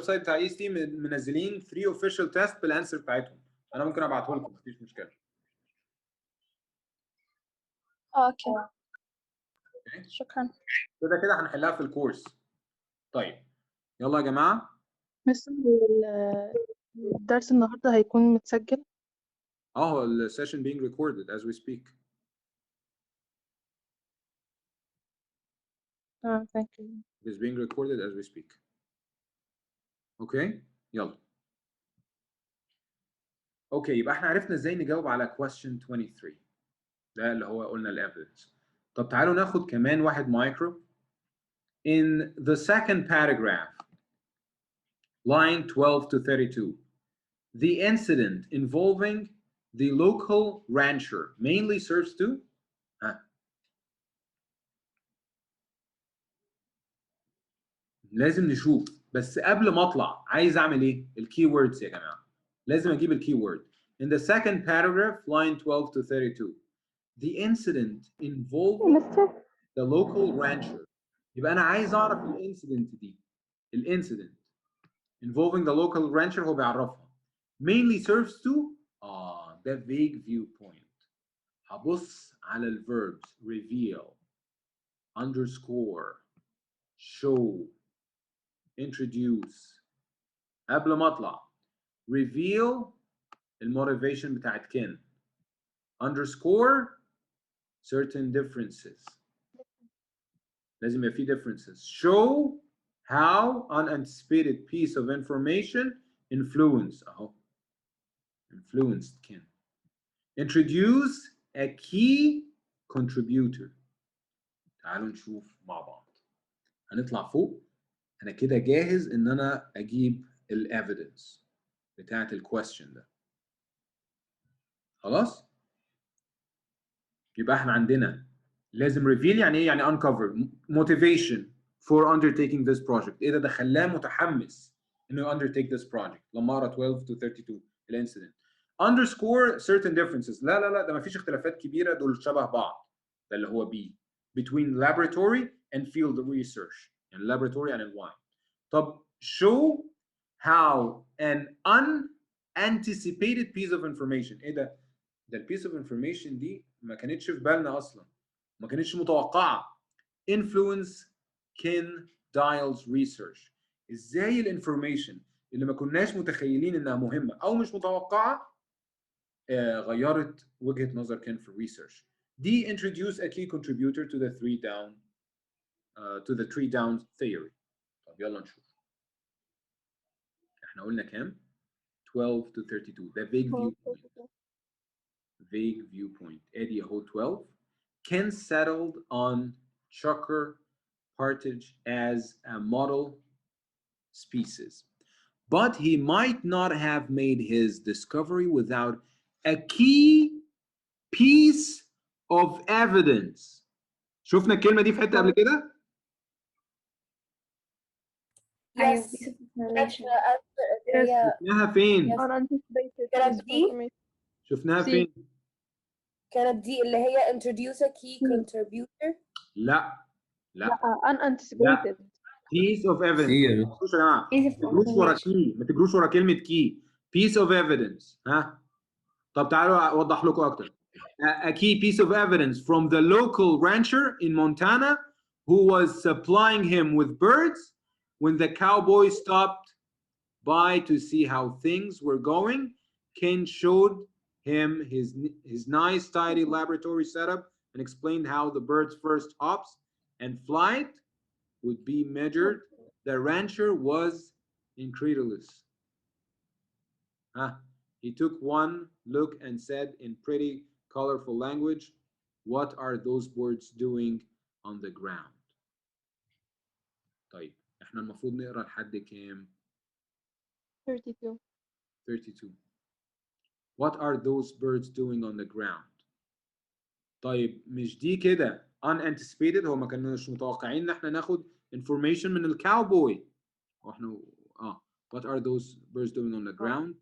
سايت بتاع EST منزلين 3 official test بالانسر بتاعتهم. انا ممكن ابعته لكم، مفيش مشكله. اوكي. Okay. شكرا. كده هنحلها في الكورس. طيب يلا يا جماعه. مستر الدرس النهارده هيكون متسجل؟ هو السيشن being recorded as we speak. thank you. It is being recorded as we speak. اوكي يلا. اوكي يبقى احنا عرفنا ازاي نجاوب على question 23. ده اللي هو قلنا الايفيدنس. طب تعالوا ناخد كمان واحد مايكرو. In the second paragraph, line 12 to 32, the incident involving the local rancher mainly serves to لازم نشوف. بس قبل ما اطلع عايز اعمل ايه؟ الكي ووردز يا جماعه. لازم اجيب الكي وورد. In the second paragraph, line 12 to 32, the incident involving the local rancher. يبقى انا عايز اعرف الانسيدنت دي. الانسيدنت involving the local rancher هو بيعرفها. Mainly serves to ده vague viewpoint. هبص على الverbs reveal, underscore, show, introduce. قبل ما اطلع reveal الموتيفيشن بتاعت كين. underscore certain differences. لازم يبقى في differences. show how unanticipated piece of information influence اهو influenced كين. introduce a key contributor. تعالوا نشوف مع بعض. هنطلع فوق. انا كده جاهز ان انا اجيب الايفيدنس بتاعت الكويستشن ده. خلاص؟ يبقى احنا عندنا لازم reveal يعني ايه؟ يعني uncover motivation for undertaking this project. ايه ده خلاه متحمس انه undertake this project لما اقرا 12 to 32 الانسيدنت. underscore certain differences. لا ده ما فيش اختلافات كبيره، دول شبه بعض. ده اللي هو B between laboratory and field research. يعني laboratory and why. طب show how an unanticipated piece of information. ايه ده البيس اوف انفورميشن دي ما كانتش في بالنا اصلا، ما كانتش متوقعه. influence Ken Dial's research. ازاي الانفورميشن اللي ما كناش متخيلين انها مهمه او مش متوقعه غيرت وجهه نظر كين في الريسيرش. دي introduce a key contributor to the three down theory. طب يلا نشوف. احنا قلنا كام؟ 12 to 32. ده vague viewpoint. Vague viewpoint. ادي اهو 12. Ken settled on Chucker partridge as a model species, but he might not have made his discovery without a key piece of evidence. شفنا الكلمة دي في حتة قبل كده؟ أيوة Yes. piece of information. شفناها فين؟ كانت دي شفناها فين؟ كانت دي اللي هي introduce a key contributor. لا unanticipated. piece of evidence. كتير. ما تجروش يا جماعة. ما تجروش ورا كي، ما تجروش ورا كلمة كي. piece of evidence. ها؟ طب تعالوا أوضح لكم أكتر. A key piece of evidence from the local rancher in Montana who was supplying him with birds when the cowboy stopped by to see how things were going. Ken showed him his nice tidy laboratory setup and explained how the bird's first hops and flight would be measured. The rancher was incredulous. He took one look and said in pretty colorful language, "What are those birds doing on the ground?" طيب احنا المفروض نقرا لحد كام؟ 32. 32. What are those birds doing on the ground? طيب مش دي كده unanticipated؟ هو ما كانوش متوقعين ان احنا ناخد information من الكاوبوي. واحنا What are those birds doing on the ground?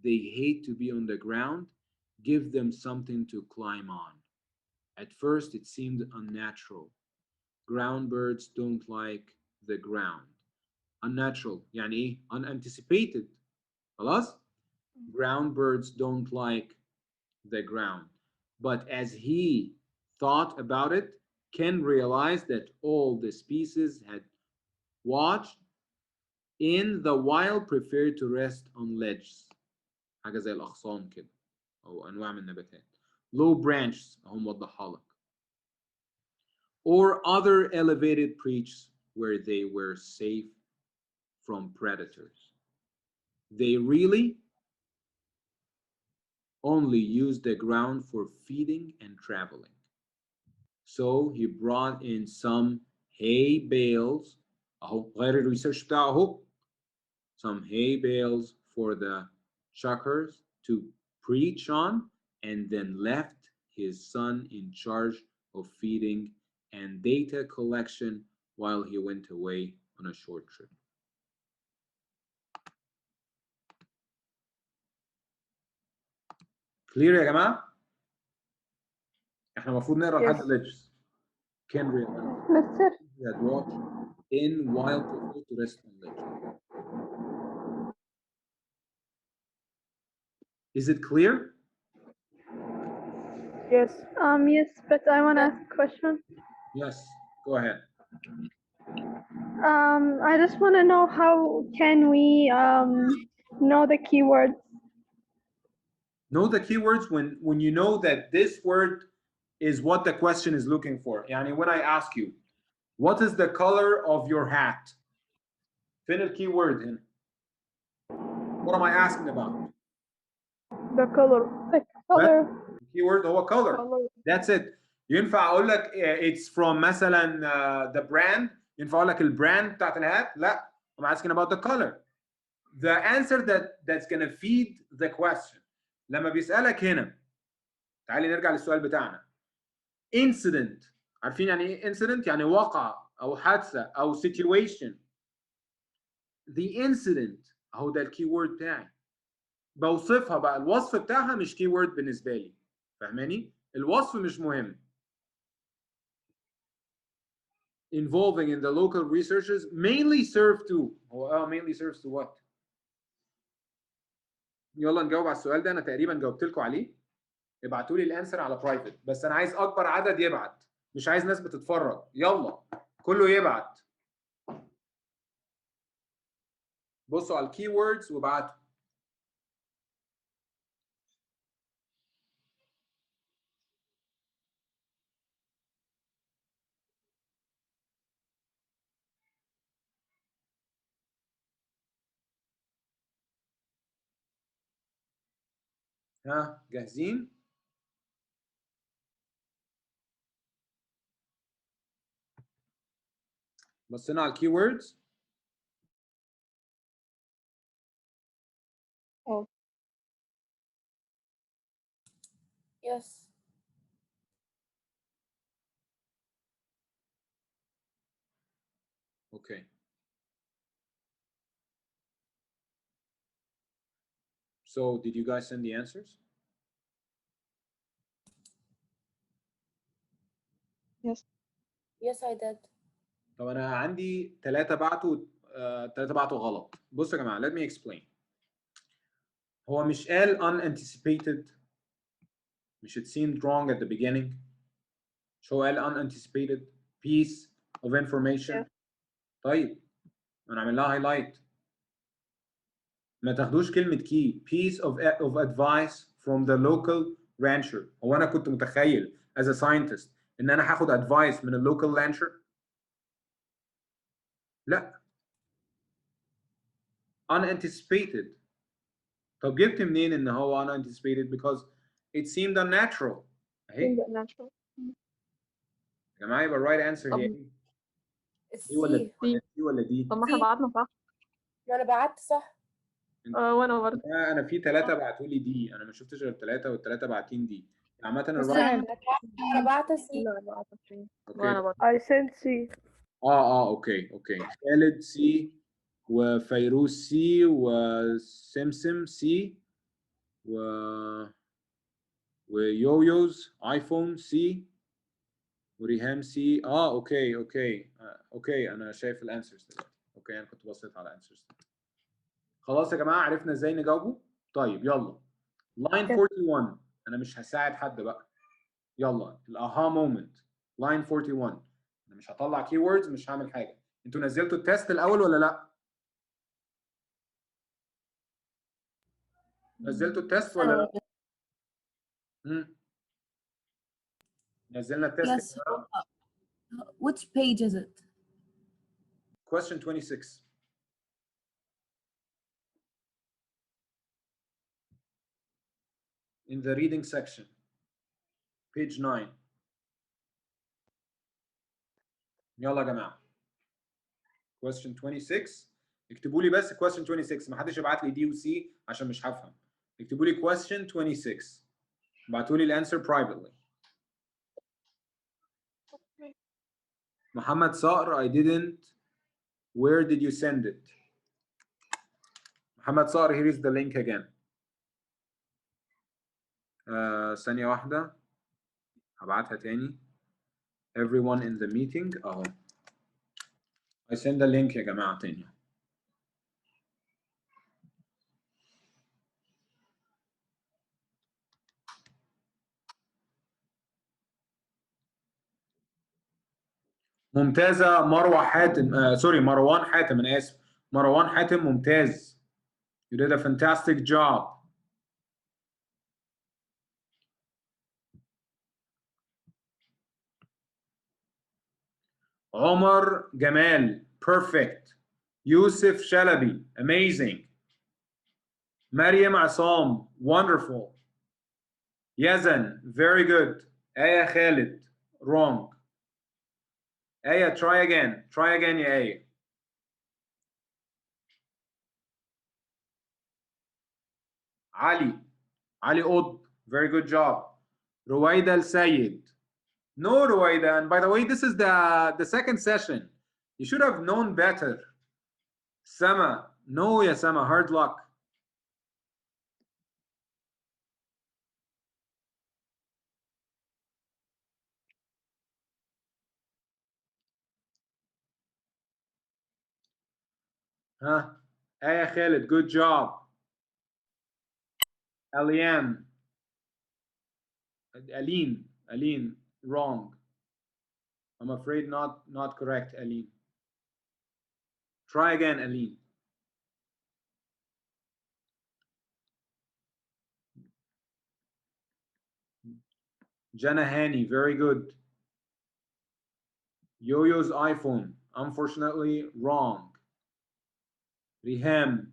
They hate to be on the ground. Give them something to climb on. At first it seemed unnatural. Ground birds don't like the ground. Unnatural يعني ايه؟ Unanticipated. خلاص؟ Ground birds don't like the ground. But as he thought about it, Ken realized that all the species had watched in the wild prefer to rest on ledges. حاجة زي الأغصان كده أو أنواع من النباتات. Low branches أهو موضحها لك. Or other elevated perches where they were safe from predators. They really only used the ground for feeding and traveling. So he brought in some hay bales. أهو غير الريسيرش بتاعه أهو. Some hay bales for the chuckers to preach on and then left his son in charge of feeding and data collection while he went away on a short trip. Clear يا جماعة؟ احنا المفروض نقرا لحد الليجز. Can realize that watch in while prefer to rest on ledge. Is it clear? Yes. Yes, but I want to ask a question. Yes, go ahead. I just want to know how can we know the keywords? Know the keywords when you know that this word is what the question is looking for. يعني when I ask you, what is the color of your hat? فين الkeyword هنا? What am I asking about? The color. The color. The keyword هو color. That's it. ينفع اقول لك it's from مثلا the brand. ينفع اقول لك البراند بتاعت الهات؟ لا. I'm asking about the color. The answer that's gonna feed the question. لما بيسألك هنا، تعالي نرجع للسؤال بتاعنا. Incident. عارفين يعني ايه incident؟ يعني وقعة أو حادثة أو situation. The incident أهو ده الكيورد بتاعي. بوصفها بقى، الوصف بتاعها مش كيورد بالنسبة لي. فاهماني؟ الوصف مش مهم. Involving in the local researches mainly serve to. هو mainly serves to what؟ يلا نجاوب على السؤال ده. أنا تقريبا جاوبت لكم عليه. ابعتوا لي الانسر على برايفت، بس انا عايز اكبر عدد يبعت، مش عايز ناس بتتفرج. يلا كله يبعت. بصوا على الكي ووردز وابعتوا. ها جاهزين؟ بصينا على الكي ووردز. Yes. Okay. So did you guys send the answers? Yes. Yes, I did. طب انا عندي 3 بعتوا غلط. بصوا يا جماعه let me explain. هو مش قال unanticipated، مش it seemed wrong at the beginning. مش هو قال unanticipated piece of information. طيب انا اعمل لها هايلايت. ما تاخدوش كلمه key. piece of advice from the local rancher. هو انا كنت متخيل as a scientist ان انا هاخد advice من اللوكال rancher؟ لا. unanticipated. طب جبت منين ان هو unanticipated؟ because it seemed unnatural. اهي Natural. يا جماعه يبقى الرايت انسر هي ايه؟ دي ولا دي ولا دي؟ طب ما احنا بعتنا صح؟ ما انا بعت صح. وانا برضه. انا في 3 بعتوا لي دي، انا ما شفتش غير 3 وال3 باعتين دي. عامه الرايت انا بعت سي. لا بعتنا سي. اوكي. وانا برضه. I sent C. اوكي خالد سي، وفيروز سي، وسمسم سي، ويويوز ايفون سي، وريهام سي. اوكي انا شايف الانسرز دلوقتي. اوكي انا كنت بصيت على الانسرز. خلاص يا جماعه عرفنا ازاي نجاوبه. طيب يلا لاين 41. انا مش هساعد حد بقى. يلا الاها مومنت لاين 41. انا مش هطلع كي ووردز، مش هعمل حاجه. انتوا نزلتوا التيست الاول ولا لا؟ نزلتوا التيست ولا لا؟ نزلنا التيست. Yes. Which page is it? Question 26. In the reading section, page 9. يلا يا جماعه. Question 26. اكتبوا لي بس question 26، ما حدش يبعت لي دي وسي عشان مش هفهم. اكتبوا لي question 26. ابعتوا لي الانسر privately. محمد صقر I didn't. Where did you send it? محمد صقر here is the link again. ثانية واحدة هبعتها تاني. Everyone in the meeting اهو. I send the link يا جماعة تاني. ممتازة مروة حاتم سوري مروان حاتم أنا آسف. مروان حاتم ممتاز. You did a fantastic job. عمر جمال perfect. يوسف شلبي amazing. مريم عصام wonderful. يزن very good. آية خالد wrong. آية try again يا آية. علي قط very good job. رويدة السيد. No, Ruwaida, and by the way, this is the second session. You should have known better. Sama, no, ya Sama, hard luck. Huh? Aya Khalid, good job. Aline, wrong. I'm afraid not correct, Aline. Try again, Aline. Jenna Hani, very good. Yo-Yo's iPhone, unfortunately wrong. Riham,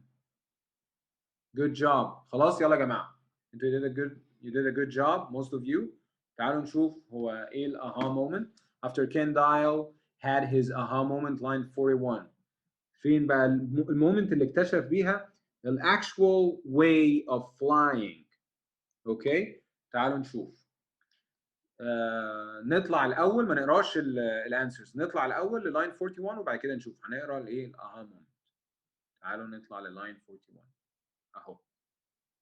good job. خلاص يلا يا جماعة. You did a good job, most of you. تعالوا نشوف هو ايه ال aha moment. After Ken Dial had his aha moment, line 41. فين بقى المومنت اللي اكتشف بيها ال actual way of flying. اوكي؟ تعالوا نشوف. نطلع الاول ما نقراش الانسرز، نطلع الاول للاين 41 وبعد كده نشوف هنقرا الايه الاها مومنت. تعالوا نطلع للاين 41 اهو.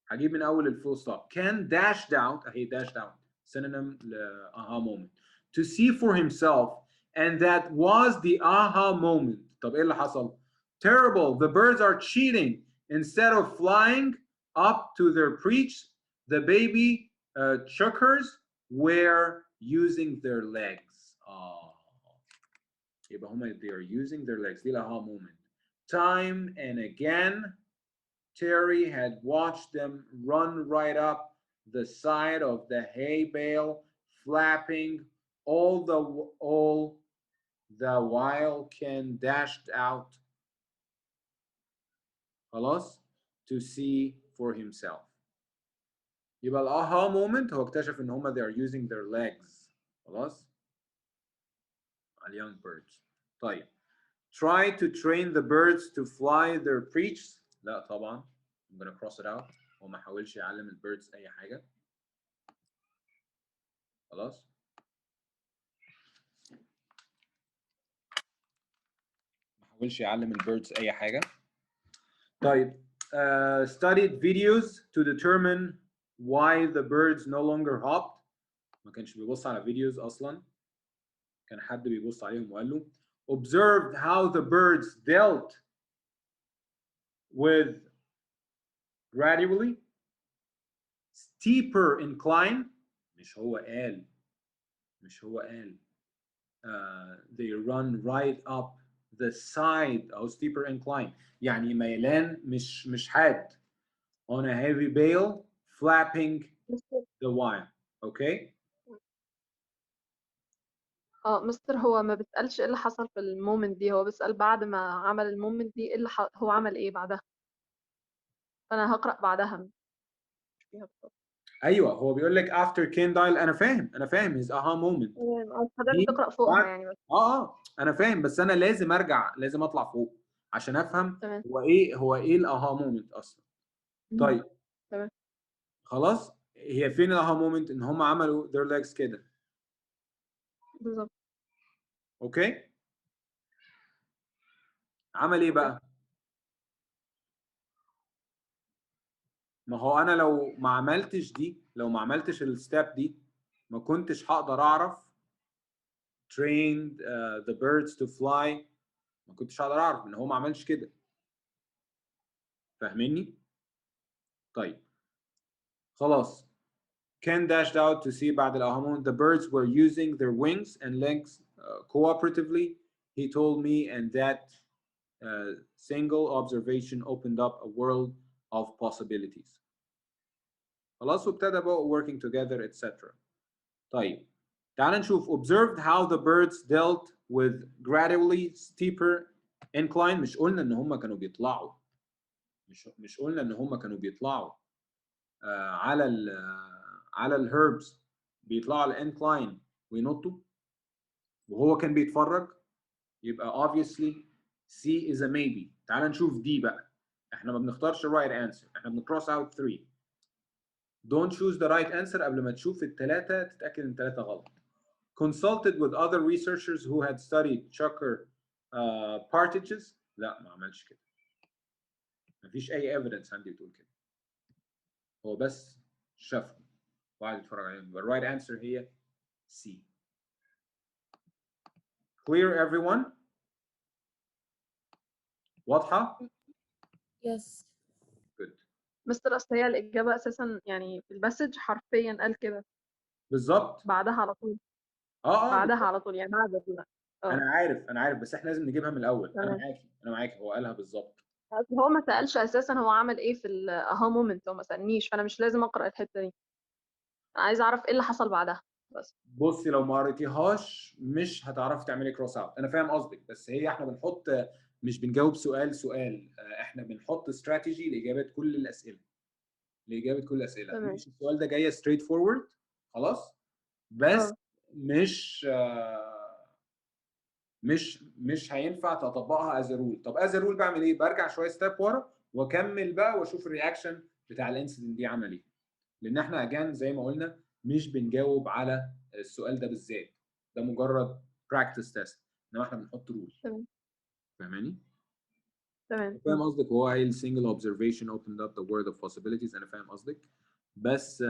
هجيب من اول الفول ستوب. Ken dashed out اهي dashed out synonym ل aha moment to see for himself and that was the aha moment. طب ايه اللي حصل؟ Terrible, the birds are cheating. Instead of flying up to their perch, the baby chukars were using their legs. يبقى هما they are using their legs. دي الاها moment. Time and again Terry had watched them run right up the side of the hay bale, flapping all the while Ken dashed out خلاص to see for himself. يبقى الآها moment هو اكتشف ان هما they are using their legs. خلاص على young birds. طيب try to train the birds to fly their perches. لا طبعا. I'm gonna cross it out. هو ما حاولش يعلم البيردز اي حاجه. خلاص ما حاولش يعلم البيردز اي حاجه. طيب studied videos to determine why the birds no longer hopped. ما كانش بيبص على فيديوز اصلا، كان حد بيبص عليهم وقال له observed how the birds dealt with gradually steeper incline. مش هو قال they run right up the side of steeper incline، يعني ميلان مش حاد on a heavy bale flapping the wire. اوكي مستر هو ما بتسألش ايه اللي حصل في المومنت دي، هو بيسأل بعد ما عمل المومنت دي ايه اللي هو عمل ايه بعدها، فانا هقرأ بعدها مش فيها بالظبط. ايوه هو بيقول لك after Ken dial. انا فاهم his aha moment. حضرتك تقرأ فوقها يعني بس. انا فاهم بس انا لازم لازم اطلع فوق عشان افهم هو ايه الاها مومنت اصلا. طيب تمام خلاص هي فين الاها مومنت؟ ان هم عملوا their legs كده. بالظبط. اوكي؟ عمل ايه بقى؟ ما هو انا لو ما عملتش دي، لو ما عملتش الستep دي، ما كنتش هقدر اعرف trained the birds to fly، ما كنتش هقدر اعرف ان هو ما عملش كده. فاهميني؟ طيب خلاص. Ken dashed out to see بعد الأهمون the birds were using their wings and legs cooperatively. He told me, and that single observation opened up a world of possibilities. خلاص وابتدى بقى working together etc. طيب تعال نشوف observed how the birds dealt with gradually steeper incline. مش قلنا ان هم كانوا بيطلعوا، مش قلنا ان هم كانوا بيطلعوا على الهربز، بيطلعوا على الانكلاين وينطوا وهو كان بيتفرج. يبقى obviously C is a maybe. تعال نشوف دي بقى. احنا ما بنختارش right answer، احنا بنكروس out 3. Don't choose the right answer قبل ما تشوف الثلاثة تتأكد ان الثلاثة غلط. Consulted with other researchers who had studied chukar partages. لا ما عملش كده. مفيش أي evidence عندي بتقول كده. هو بس شافه وقعد يتفرج عليهم. يبقى right answer هي C. Clear everyone? واضحة؟ Yes. Good. مستر اصل هي الاجابه اساسا يعني في المسج حرفيا قال كده بالظبط. بعدها على طول. بعدها بالظبط. على طول يعني بعد لا. انا عارف بس احنا لازم نجيبها من الاول. تمام. انا معاكي هو قالها بالظبط. أصل هو ما سالش اساسا هو عمل ايه في الاها مومنت، هو ما سالنيش، فانا مش لازم اقرا الحته دي. انا عايزه اعرف ايه اللي حصل بعدها بس. بصي لو ما قريتيهاش مش هتعرفي تعملي كروس اوت. انا فاهم قصدك، بس هي احنا بنحط، مش بنجاوب سؤال. احنا بنحط استراتيجي لاجابه كل الاسئله. تمام. مش السؤال ده جايه ستريت فورورد خلاص، بس مش مش هينفع تطبقها از رول. طب از رول بعمل ايه؟ برجع شويه ستيب ورا واكمل بقى واشوف الرياكشن بتاع الانسيدنت دي عمل ايه. لان احنا اجان زي ما قلنا مش بنجاوب على السؤال ده بالذات، ده مجرد براكتس تيست، انما احنا بنحط رول. تمام. فاهماني؟ تمام. فاهم قصدك. هو قايل single observation opened up the world of possibilities. انا فاهم قصدك، بس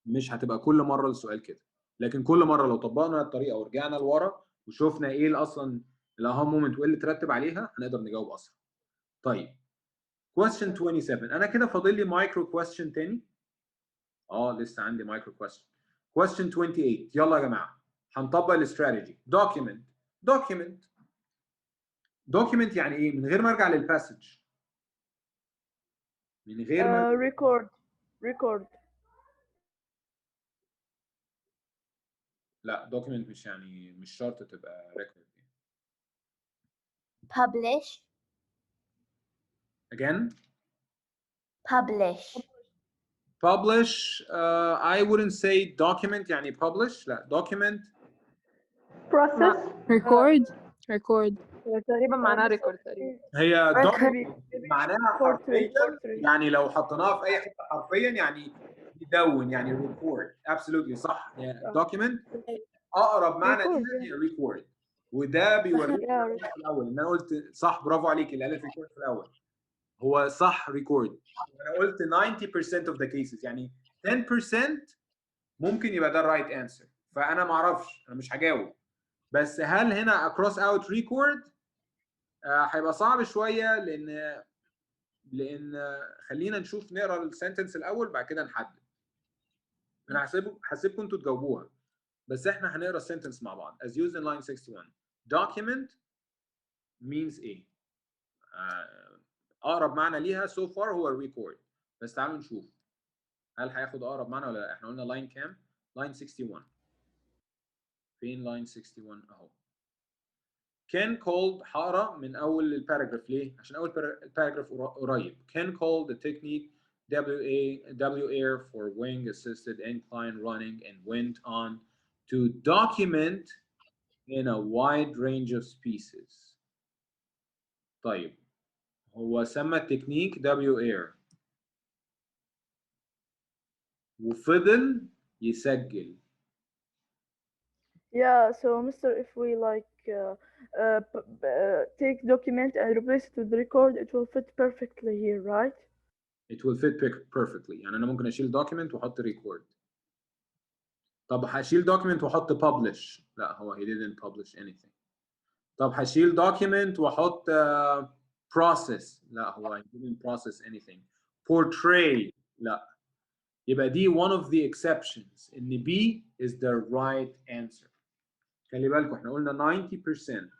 مش هتبقى كل مره السؤال كده. لكن كل مره لو طبقنا الطريقه ورجعنا لورا وشوفنا ايه اصلا الاها مومنت وايه اللي ترتب عليها هنقدر نجاوب اسرع. طيب question 27. انا كده فاضل لي مايكرو question تاني. لسه عندي مايكرو question. question 28. يلا يا جماعه هنطبق الاستراتيجي. document يعني ايه؟ من غير ما ارجع للباسج، من غير ما record. لا document مش يعني مش شرط تبقى record. publish again publish I wouldn't say document يعني publish. لا document process record تقريبا معناها ريكورد تقريبا. هي maybe معناها حرفيا يعني لو حطيناها في اي حته حرفيا يعني يدون، يعني ريكورد. absolutely صح. document اقرب معنى ليها هي ريكورد، وده بيوريك في الاول ان انا قلت صح. برافو عليك اللي قالت ريكورد في الاول. هو صح ريكورد. انا قلت 90% of the cases يعني 10% ممكن يبقى ده الرايت انسر. فانا ما اعرفش، انا مش هجاوب. بس هل هنا اكروس اوت ريكورد؟ هيبقى صعب شويه لان خلينا نشوف نقرا السنتنس الاول بعد كده نحدد. انا هسيبكم انتوا تجاوبوها، بس احنا هنقرا السنتنس مع بعض. as used in line 61 document means ايه؟ اقرب معنى ليها so far هو record. بس تعالوا نشوف هل هياخد اقرب معنى ولا لا. احنا قلنا لاين كام؟ لاين 61. فين لاين 61 اهو. Ken called. هقرا من اول الباراجراف. ليه؟ عشان اول الباراجراف قريب. Ken called the technique WAIR for wing assisted incline running and went on to document in a wide range of species. طيب هو سمى التكنيك WAIR. وفضل يسجل. Yeah, so Mr. if we like take document and replace it with record, it will fit perfectly here, right? It will fit perfectly. يعني أنا ممكن أشيل document وأحط record. طب هشيل document وأحط publish. لا هو he didn't publish anything. طب هشيل document وأحط process. لا هو he didn't process anything. Portray. لا. يبقى دي one of the exceptions. إن B is the right answer. خلي بالكم احنا قلنا 90%.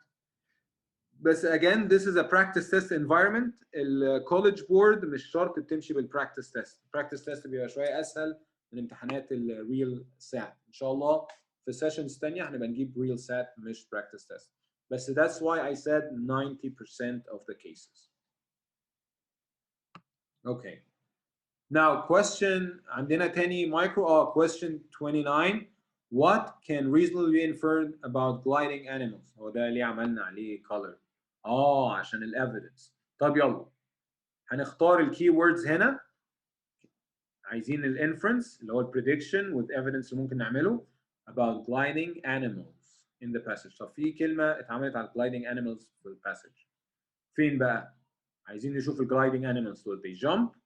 بس again this is a practice test environment. الكوليدج بورد مش شرط بتمشي بالبراكتس تيست. البراكتس تيست بيبقى شويه اسهل من امتحانات الريل سات. ان شاء الله في سيشنز ثانيه هنبقى نجيب ريل سات مش براكتس تيست. بس that's why I said 90% of the cases. Okay. Now question عندنا تاني micro question 29. What can reasonably be inferred about gliding animals؟ هو ده ليه عملنا عليه color؟ عشان الايفيدنس. طب يلا هنختار الكي ووردز هنا. عايزين الانفرنس اللي هو البريدكشن with evidence اللي ممكن نعمله about gliding animals in the passage. طب في كلمه اتعملت على gliding animals في الباسج. فين بقى؟ عايزين نشوف الجلايدنج animals دول they jump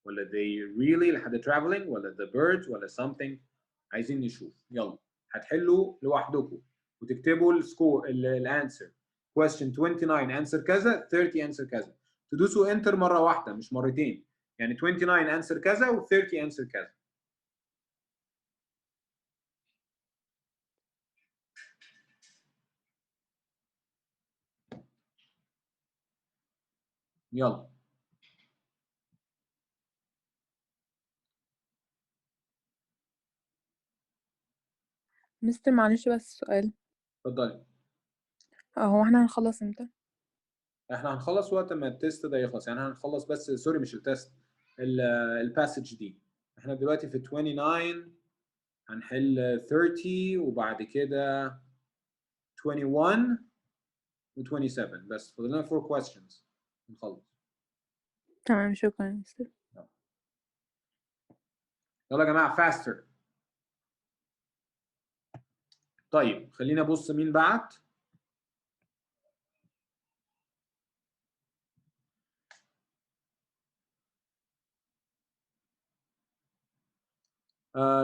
ولا they really لحد traveling ولا the birds ولا something. عايزين نشوف. يلا هتحلوا لوحدكم وتكتبوا السكور الانسر. question 29 answer كذا 30 answer كذا. تدوسوا انتر مره واحده مش مرتين. يعني 29 answer كذا و 30 answer كذا. يلا مستر معلش بس سؤال. اتفضلي. هو احنا هنخلص امتى؟ احنا هنخلص وقت ما التيست ده يخلص. يعني هنخلص بس سوري مش التيست الباسج دي. احنا دلوقتي في 29 هنحل 30 وبعد كده 21 و 27 بس فاضل لنا 4 questions نخلص. تمام شكرا يا مستر. يلا يا جماعه faster. طيب خلينا ابص مين بعت.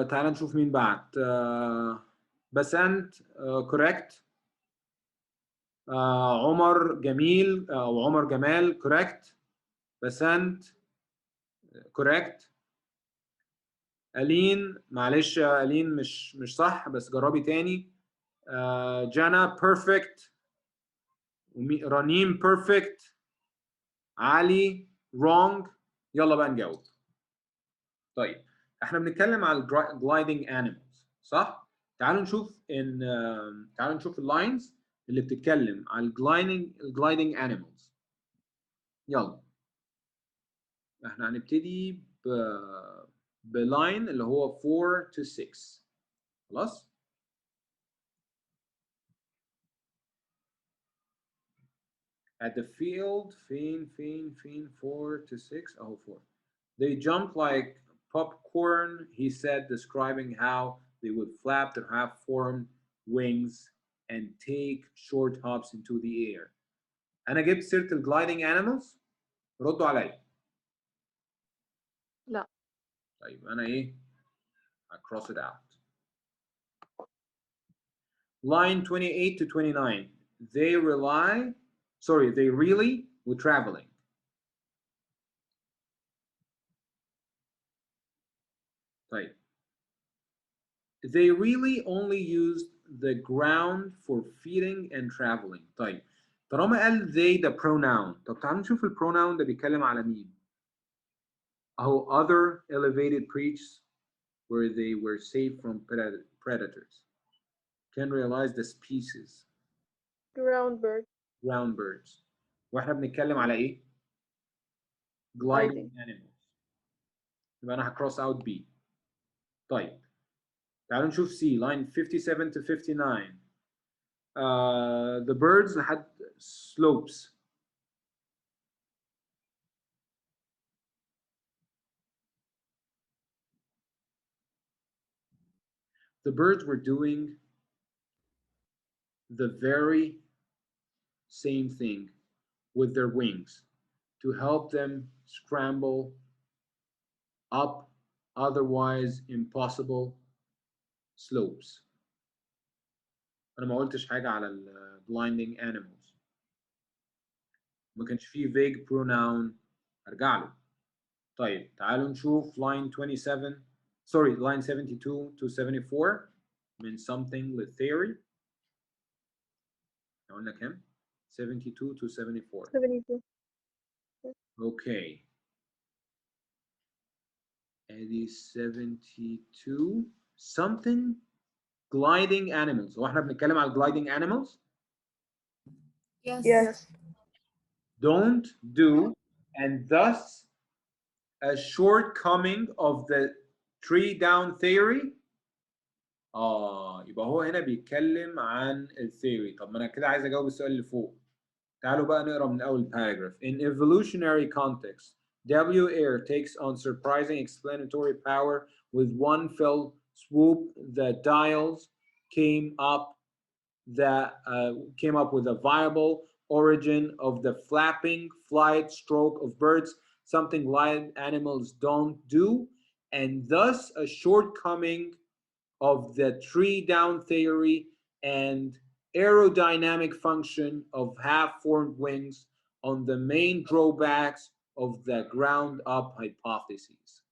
تعال نشوف مين بعت. بسنت correct. عمر جميل او عمر جمال correct. بسنت correct. ألين معلش ألين مش صح بس جربي تاني. جانا perfect. رنيم perfect. علي wrong. يلا بقى نجاوب. طيب احنا بنتكلم على gliding animals صح؟ تعالوا نشوف اللاينز اللي بتتكلم على gliding animals. يلا احنا هنبتدي بلاين اللي هو 4 to 6 خلاص؟ At the field فين 4 to 6 اهو 4. They jump like popcorn, he said, describing how they would flap their half-formed wings and take short hops into the air. أنا جبت سيرة gliding animals. ردوا عليا. لا. طيب أنا إيه؟ I cross it out. Line 28 to 29. They really were traveling. طيب. They really only used the ground for feeding and traveling. طيب طالما قال they the pronoun. طب تعالوا نشوف البروناون ده بيتكلم على مين. أهو other elevated perches where they were safe from predators. Can realize the species. ground birds. واحنا بنتكلم على ايه؟ gliding animals. يبقى انا هcross out B. طيب تعالوا نشوف C line 57 to 59. The birds لحد slopes. the birds were doing the very same thing with their wings to help them scramble up otherwise impossible slopes. أنا ما قلتش حاجة على ال blinding animals. ما كانش فيه vague pronoun أرجع له. طيب تعالوا نشوف line 27 sorry line 72 to 74 من something للtheory. قلنا كام؟ 72 to 74. 72. Okay. ادي 72 something gliding animals. هو احنا بنتكلم على gliding animals؟ Yes. Don't do and thus a shortcoming of the tree down theory. يبقى هو هنا بيتكلم عن الثيوري. طب ما انا كده عايز اجاوب السؤال اللي فوق. تعالوا بقى نقرا من اول paragraph. In evolutionary context, W. Ayer takes on surprising explanatory power with one fell swoop. The dials came up with a viable origin of the flapping flight stroke of birds, something land animals don't do, and thus a shortcoming of the tree down theory and aerodynamic function of half-formed wings on the main drawbacks of the ground-up hypotheses.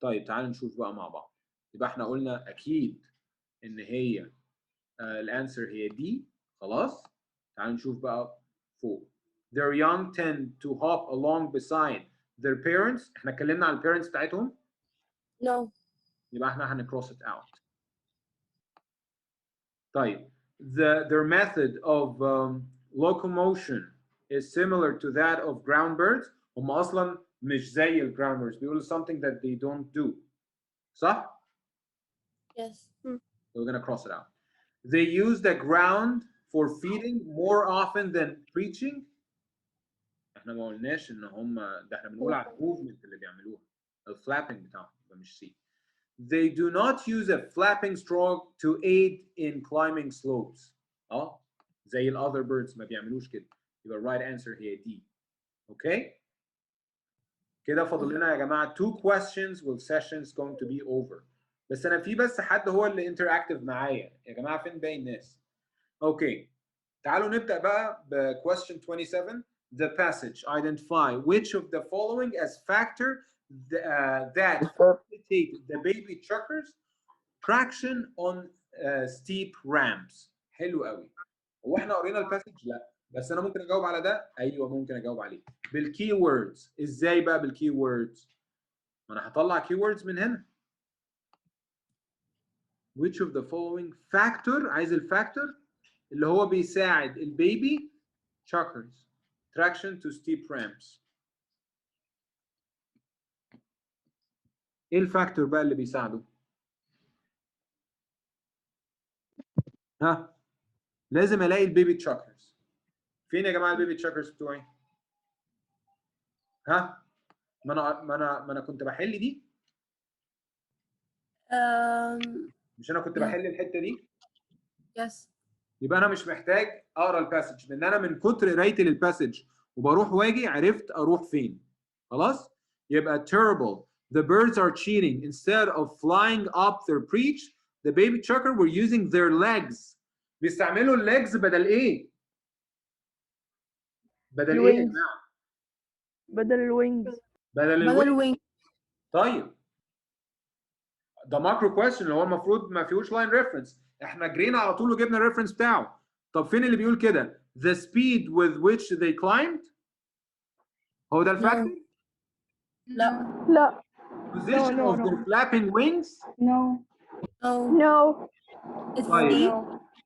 طيب تعالوا نشوف بقى مع بعض. يبقى احنا قلنا أكيد إن هي الانسر هي دي. خلاص تعالوا نشوف بقى فوق. Their young tend to hop along beside their parents. احنا اتكلمنا عن البيرنتس بتاعتهم. No. يبقى احنا هنكروس it out. طيب their method of locomotion is similar to that of ground birds. هم اصلا مش زي الجراوند birds. بيقولوا something that they don't do. صح؟ Yes. We're gonna cross it out. They use the ground for feeding more often than preaching. احنا ما قلناش ان هم ده احنا بنقول على الموفمنت اللي بيعملوها. الفلابنج بتاعهم يبقى مش سي. They do not use a flapping stroke to aid in climbing slopes. زي ال other birds ما بيعملوش كده. يبقى right answer هي D. Okay? كده فاضل لنا يا جماعة 2 questions with sessions going to be over. بس أنا في بس حد هو اللي interactive معايا. يا جماعة فين باقي الناس؟ Okay. تعالوا نبدأ بقى ب question 27. The passage. Identify which of the following as factor that facilitate the baby truckers traction on steep ramps. حلو قوي. هو احنا قرينا الباسج؟ لا. بس انا ممكن اجاوب على ده؟ ايوه ممكن اجاوب عليه. بالكي ووردز. ازاي بقى بالكي ووردز؟ ما انا هطلع كي ووردز من هنا. Which of the following factor. عايز الفاكتور اللي هو بيساعد البيبي truckers traction to steep ramps. ايه الفاكتور بقى اللي بيساعده؟ ها؟ لازم الاقي البيبي تراكرز. فين يا جماعه البيبي تراكرز بتوعي؟ ها؟ ما انا كنت بحل دي؟ مش انا كنت بحل الحته دي؟ Yes. يبقى انا مش محتاج اقرا الباسج لان انا من كتر قرايتي للباسج وبروح واجي عرفت اروح فين. خلاص؟ يبقى terrible. The birds are cheating. Instead of flying up their perch, the baby trucker were using their legs. بيستعملوا الليجز بدل ايه؟ بدل ايه يا جماعه؟ بدل الوينجز. بدل الوينج. طيب ده ماكرو كويستشن اللي هو المفروض ما فيهوش لاين ريفرنس. احنا جرينا على طول وجبنا الريفرنس بتاعه. طب فين اللي بيقول كده؟ The speed with which they climbed. هو ده الفاكتور؟ لا. Position of their flapping wings. No. طيب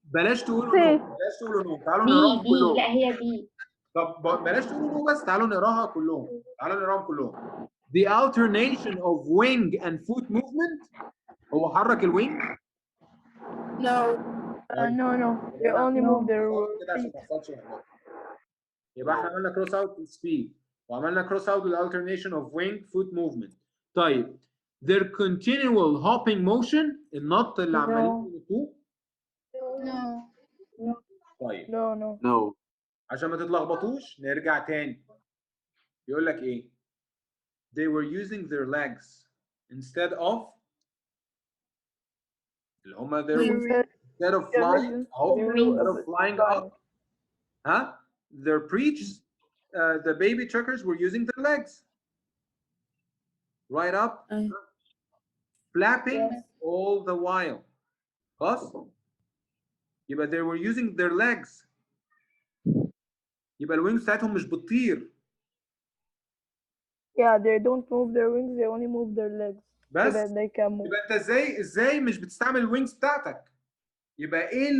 بلاش تقولوا نو. بلاش تقولوا نو. تعالوا نقراهم كلهم. لا هي بي. طب بلاش تقولوا نو بس تعالوا نقراها كلهم. تعالوا نقراهم كلهم. The alternation of wing and foot movement. هو حرك الوينج؟ No. They only move their كده عشان ما يحصلش لخبطه. يبقى احنا عملنا كروس اوت سبيد وعملنا كروس اوت الالترنيشن اوف وينج فوت موفمنت. طيب their continual hopping motion النط اللي عمالين No. ينطوه. No. طيب No. No. No. عشان ما تتلخبطوش نرجع تاني. بيقول لك ايه؟ They were using their legs instead of اللي هما instead of flying instead of flying up. Huh? Their preach, the baby truckers were using their legs. Right up, flapping all the while. خلاص؟ يبقى they were using their legs. يبقى الوينجز بتاعتهم مش بتطير. Yeah, they don't move their wings, they only move their legs so بس that they can move. يبقى انت ازاي مش بتستعمل الوينجز بتاعتك؟ يبقى ايه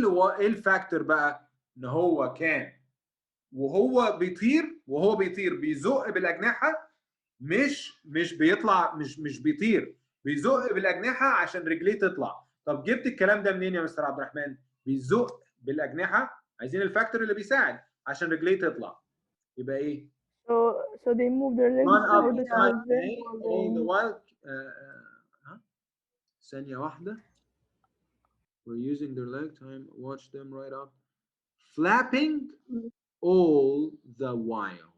الفاكتور بقى؟ ان هو كان وهو بيطير بيزق بالاجنحه مش بيطلع مش بيطير بيزق بالاجنحه عشان رجليه تطلع. طب جبت الكلام ده منين يا مستر عبد الرحمن؟ بيزق بالاجنحه، عايزين الفاكتور اللي بيساعد عشان رجليه تطلع. يبقى ايه؟ So they move their legs run up for the side side all the while. ثانية واحدة. We're using their leg time. Watch them right up. Flapping all the while.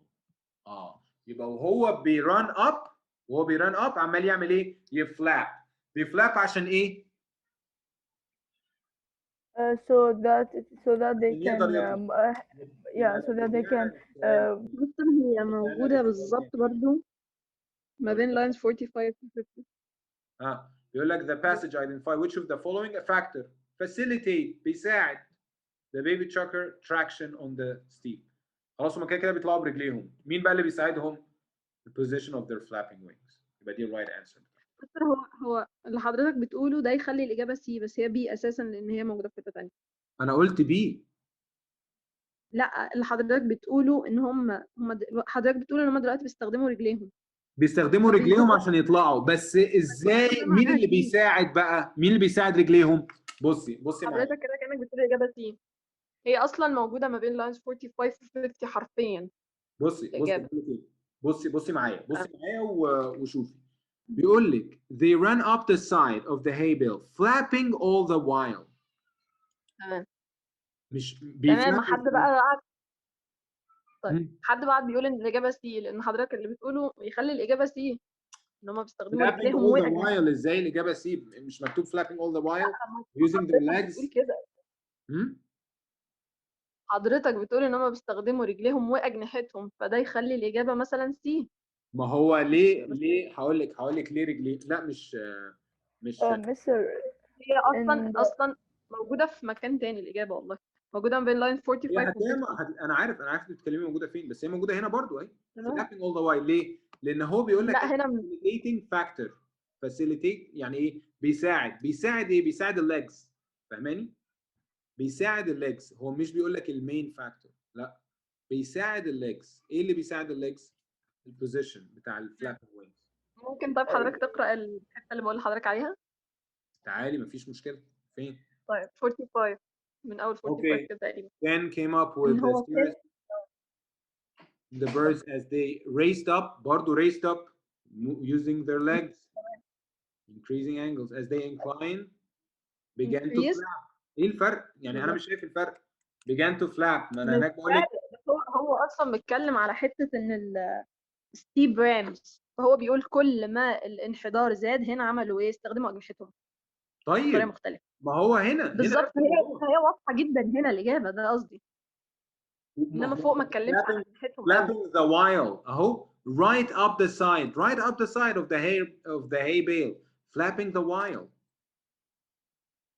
يبقى وهو بيرن اب عمال يعمل ايه؟ بيفلاب عشان ايه؟ so that they can yeah so that they can هي موجودة بالظبط برضو ما بين lines 45 to 50. بيقول لك the passage identify which of the following a factor facilitate بيساعد the baby trucker traction on the steep. خلاص هما كده بيطلعوا برجليهم. مين بقى اللي بيساعدهم؟ the position of their flapping wings. يبقى دي right answer. هو اللي حضرتك بتقوله ده يخلي الإجابة سي، بس هي بي أساسا لأن هي موجودة في حتة تانية. أنا قلت بي. لا اللي حضرتك بتقوله إن حضرتك بتقول إن هم دلوقتي بيستخدموا رجليهم. بيستخدموا رجليهم عشان يطلعوا، بس ازاي؟ مين اللي بيساعد بقى؟ مين اللي بيساعد رجليهم؟ بصي معايا. حضرتك كده كأنك بتقول الإجابة سي. هي أصلا موجودة ما بين lines 45 و 50 حرفيا. بصي معايا وشوفي. بيقول لك they run up the side of the hay bale flapping all the while. تمام. مش تمام. حد بقى قعد طيب حد بقى بيقول ان الاجابه سي، لان حضرتك اللي بتقوله يخلي الاجابه سي ان هم بيستخدموا رجليهم all the while. ازاي الاجابه سي؟ مش مكتوب flapping all the while using their legs. بتقول كده. حضرتك بتقول ان هم بيستخدموا رجليهم واجنحتهم، فده يخلي الاجابه مثلا سي. ما هو ليه هقول لك ليه رجليه؟ لا مش مستر هي اصلا موجوده في مكان تاني الاجابه، والله موجوده ما بين لاين 45 انا عارف انت بتتكلمي موجوده فين، بس هي موجوده هنا برضو اهي flapping all the while. ليه؟ لان هو بيقول لك لا هنا facilitating factor. facilitate يعني ايه؟ بيساعد ايه؟ بيساعد الليجز. فاهماني؟ بيساعد الليجز. هو مش بيقول لك المين فاكتور، لا بيساعد الليجز. ايه اللي بيساعد الليجز؟ البوزيشن بتاع الفلابنج وينجز. ممكن طيب حضرتك تقرا الحته اللي بقول لحضرتك عليها؟ تعالي مفيش مشكله. فين؟ طيب 45 من اول 45 كده تقريبا. Then came up with the birds as they raced up. برضو raced up using their legs, increasing angles as they incline began to flap. ايه الفرق؟ يعني انا مش شايف الفرق. began to flap. ما انا هناك بقول لك هو اصلا بيتكلم على حته ان الستيب رامز، فهو بيقول كل ما الانحدار زاد هنا عملوا ايه؟ استخدموا اجنحتهم. طيب بطريقه مختلفه. ما هو هنا بالظبط. هي واضحه جدا هنا الاجابه، ده قصدي. انما فوق ما اتكلمش عن اجنحتهم. flapping the while اهو right up the side of the hay bale flapping the while.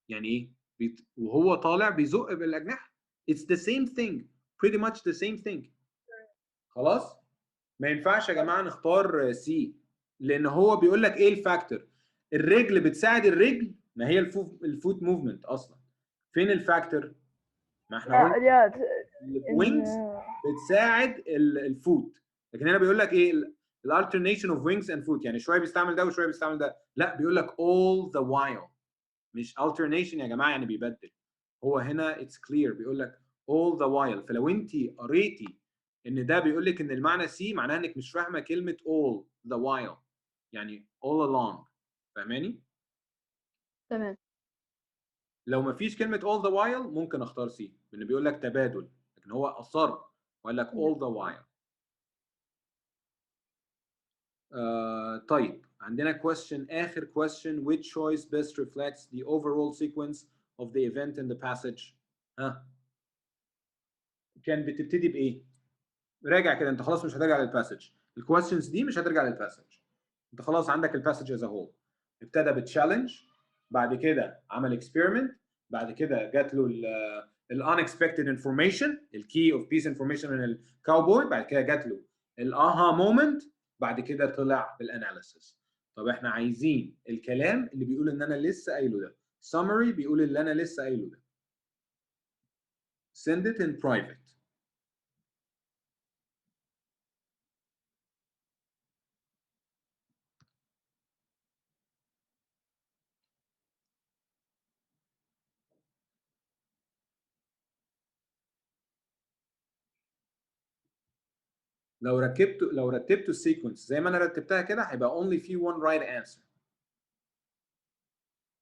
يعني ايه؟ وهو طالع بيزق بالاجنحه. It's the same thing, pretty much the same thing. خلاص؟ ما ينفعش يا جماعه نختار سي، لان هو بيقول لك ايه الفاكتور؟ الرجل بتساعد الرجل، ما هي الفوت موفمنت اصلا. فين الفاكتور؟ ما احنا قلنا الوينجز بتساعد الفوت، لكن هنا بيقول لك ايه؟ الالترنيشن اوف وينجز اند فوت، يعني شويه بيستعمل ده وشويه بيستعمل ده. لا بيقول لك all the while، مش alternation يا جماعه يعني بيبدل. هو هنا it's clear بيقول لك all the while. فلو انت قريتي ان ده بيقول لك ان المعنى سي، معناها انك مش فاهمه كلمه all the while، يعني all along. فاهماني؟ تمام. لو ما فيش كلمة all the while ممكن اختار C، لأن بيقول لك تبادل، لكن هو أصر وقال لك all the while. طيب عندنا question، آخر question: which choice best reflects the overall sequence of the event in the passage؟ كان بتبتدي بإيه؟ راجع كده، أنت خلاص مش هترجع للباسج، الكويستشنز دي مش هترجع للباسج، أنت خلاص عندك الباسج as a whole. ابتدى بتشالنج، بعد كده عمل اكسبيرمنت، بعد كده جات له ال unexpected information، ال key of piece information من الكاوبوي، بعد كده جات له الاها مومنت، بعد كده طلع بالاناليسيس. طب احنا عايزين الكلام اللي بيقول ان انا لسه قايله ده، summary بيقول اللي انا لسه قايله ده. send it in private. لو رتبته السيكونس زي ما انا رتبتها كده هيبقى only في one right answer.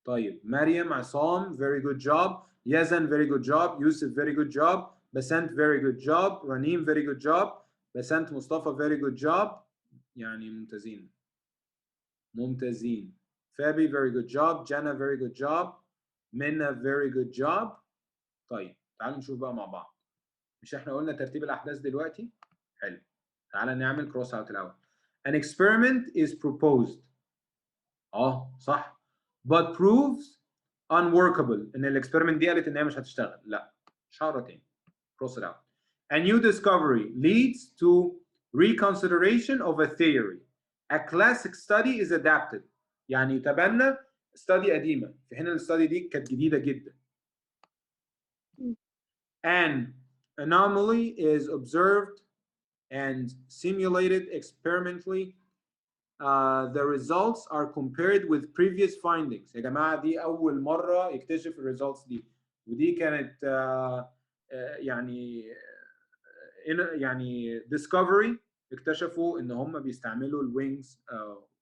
طيب مريم، عصام very good job، يزن very good job، يوسف very good job، بسنت very good job، رنيم very good job، بسنت مصطفى very good job، يعني ممتازين. فابي very good job، جانا very good job، منى very good job. طيب تعالوا نشوف بقى مع بعض، مش احنا قلنا ترتيب الأحداث دلوقتي؟ حلو، تعالى نعمل cross out الأول. An experiment is proposed. صح. But proves unworkable. ان الاكسبيرمنت دي قالت ان هي مش هتشتغل. لا، مش هقرا تاني. cross it out. A new discovery leads to reconsideration of a theory. A classic study is adapted. يعني يتبنى study قديمة، في حين الستادي دي كانت جديدة جدا. An anomaly is observed and simulated experimentally. The results are compared with previous findings. يا جماعة دي أول مرة يكتشف الريزلتس دي، ودي كانت يعني discovery. اكتشفوا إن هم بيستعملوا الwings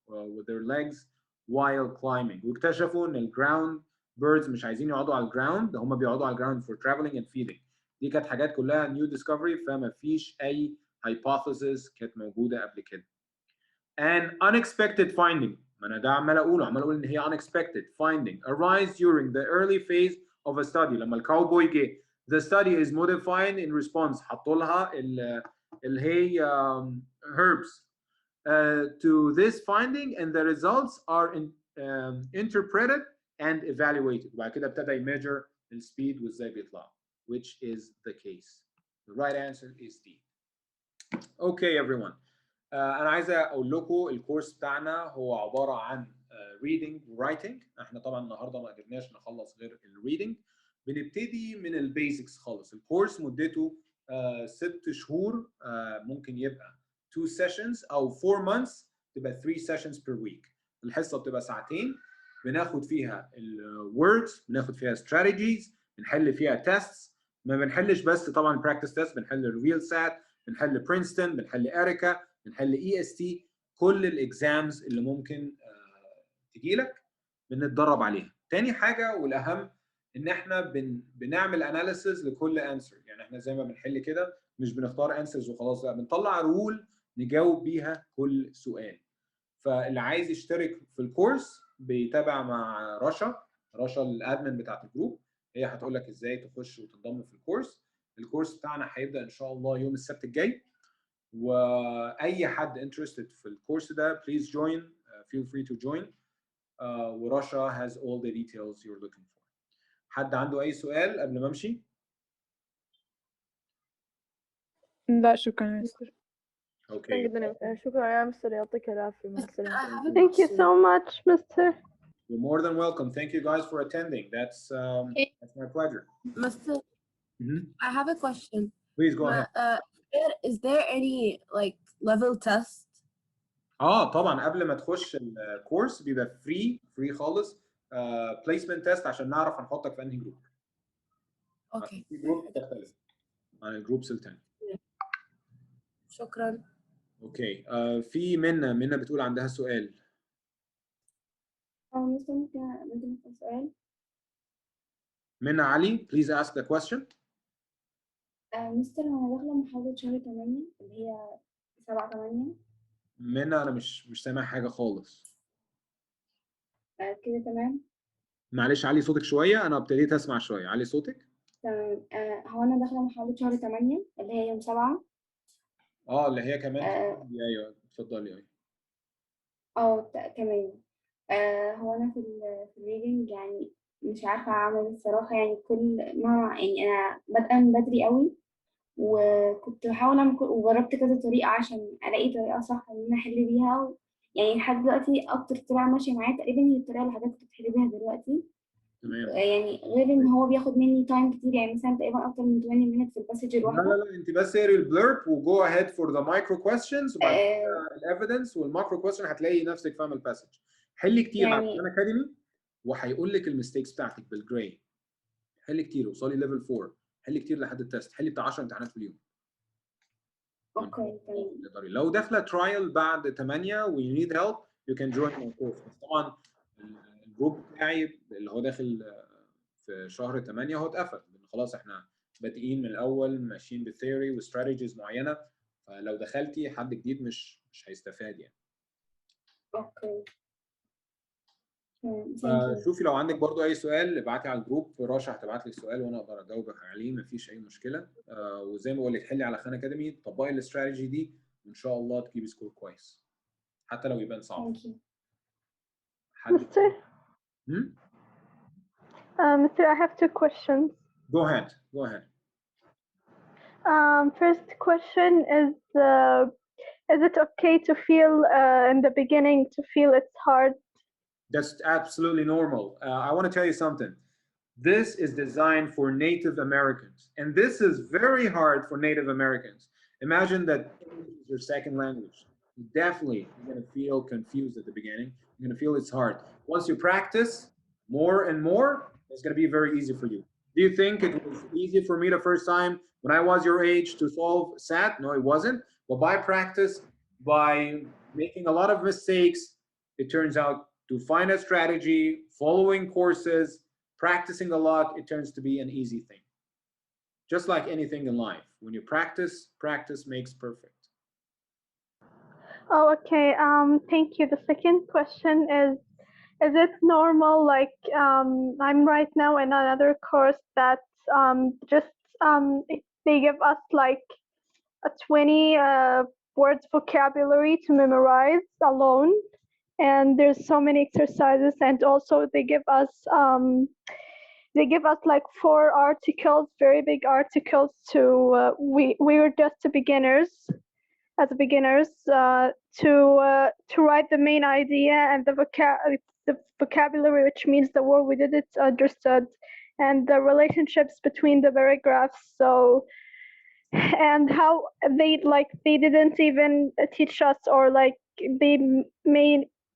with their legs while climbing، واكتشفوا إن الground birds مش عايزين يقعدوا على الground، ده هم بيقعدوا على الground for traveling and feeding. دي كانت حاجات كلها new discovery، فما فيش أي hypothesis كانت موجودة قبل كده. An unexpected finding، ما انا ده عمال اقول ان هي unexpected finding arise during the early phase of a study. لما الكاوبوي جه the study is modified in response، حطوا لها اللي هي herbs to this finding and the results are interpreted and evaluated. وبعد كده ابتدى measure السبيد وازاي بيطلع، which is the case. The right answer is D. Okay everyone. أنا عايز أقول لكم الكورس بتاعنا هو عبارة عن reading و writing. إحنا طبعًا النهارده ما قدرناش نخلص غير الreading. بنبتدي من البيزكس خالص. الكورس مدته 6 شهور، ممكن يبقى 2 sessions أو 4 months تبقى 3 sessions per week. الحصة بتبقى ساعتين، بناخد فيها الwords، بناخد فيها strategies، بنحل فيها tests. ما بنحلش بس طبعًا practice test، بنحل الريل سات، بنحل برينستون، بنحل اريكا، بنحل EST، كل الاكزامز اللي ممكن تجي لك بنتدرب عليها. تاني حاجه والاهم ان احنا بنعمل اناليسز لكل انسر، يعني احنا زي ما بنحل كده مش بنختار انسرز وخلاص، لا بنطلع رول نجاوب بيها كل سؤال. فاللي عايز يشترك في الكورس بيتابع مع رشا الادمن بتاعت الجروب، هي هتقول لك ازاي تخش وتنضم في الكورس. الكورس بتاعنا هيبدا ان شاء الله يوم السبت الجاي، واي حد interested في الكورس ده please join, feel free to join. ورشا has all the details you're looking for. حد عنده اي سؤال قبل ما امشي؟ لا شكرا يا مستر. اوكي. شكرا يا مستر، يعطيك العافية، مع السلامة. Thank you so much, Mr. You're more than welcome. Thank you guys for attending. That's my pleasure. Mr. I have a question. Please go ahead. Is there any like level test? طبعا قبل ما تخش الكورس بيبقى فري خالص placement test عشان نعرف هنحطك في انهي جروب. اوكي. في جروب تختلف عن الجروبس التانية. شكرا. اوكي. في منى بتقول عندها سؤال. مستر ممكن أسأل سؤال؟ Minna Ali, please ask the question. مستر أنا داخلة محاضرة شهر 8 اللي هي 7/8. Minna أنا مش سامع حاجة خالص. كده تمام؟ معلش علي صوتك شوية، أنا ابتديت أسمع شوية، علي صوتك. تمام. هو أنا داخلة محاضرة شهر 8 اللي هي يوم 7. اللي هي كمان أيوه اتفضلي. أيوه تمام. هو أنا في الريدنج يعني مش عارفة أعمل الصراحة، يعني كل ما يعني أنا بادئة من بدري قوي، وكنت بحاول أعمل وجربت كذا طريقة عشان ألاقي طريقة صح إن أنا أحل بيها، يعني لحد دلوقتي أكتر طريقة ماشية معايا تقريبا هي الطريقة اللي حضرتك بتحل بيها دلوقتي. تمام. يعني غير إن هو بياخد مني تايم كتير، يعني مثلا تقريبا أكتر من 20 minutes في الباسج الواحدة. لا أنت بس اقري البلurb وجو ahead for the micro questions وبعد كده الإيفيدنس والماكرو question هتلاقي نفسك فاهم الباسج. حلي كتير على يعني أكاديمي وهيقول لك الميستيكس بتاعتك بالجراي. حلي كتير وصلي ليفل 4، حلي كتير لحد التست، حلي بتاع 10 امتحانات في اليوم. اوكي تمام. لو داخله ترايل بعد 8 و you need help you can join my course. بس طبعا الجروب بتاعي اللي هو داخل في شهر 8 هو اتقفل لان خلاص احنا بادئين من الاول ماشيين بثيوري واستراتيجيز معينه، فلو دخلتي حد جديد مش هيستفاد يعني. اوكي. شوفي لو عندك برضو اي سؤال ابعتي على الجروب، رشا هتبعت لي السؤال وانا اقدر اجاوبك عليه مفيش اي مشكله. وزي ما بقول لك حلي على خان اكاديمي، طبقي الاستراتيجي دي وان شاء الله تجيبي سكور كويس حتى لو يبان صعب. Mr. Mr. I have 2 questions. Go ahead. First question is it okay to feel in the beginning to feel it's hard? That's absolutely normal. I want to tell you something. This is designed for Native Americans, and this is very hard for Native Americans. Imagine that English is your second language. Definitely, you're going to feel confused at the beginning. You're going to feel it's hard. Once you practice more and more, it's going to be very easy for you. Do you think it was easy for me the first time when I was your age to solve SAT? No, it wasn't. But by practice, by making a lot of mistakes, it turns out to find a strategy, following courses, practicing a lot, it turns to be an easy thing. Just like anything in life, when you practice, practice makes perfect. Oh, okay. Thank you. The second question is it normal, like I'm right now in another course that they give us like a 20 words vocabulary to memorize alone, and there's so many exercises, and also they give us like 4 articles, very big articles to we were just beginners to write the main idea and the vocabulary, which means the word we didn't understood, and the relationships between the paragraphs. So, and how they didn't even teach us, or like they may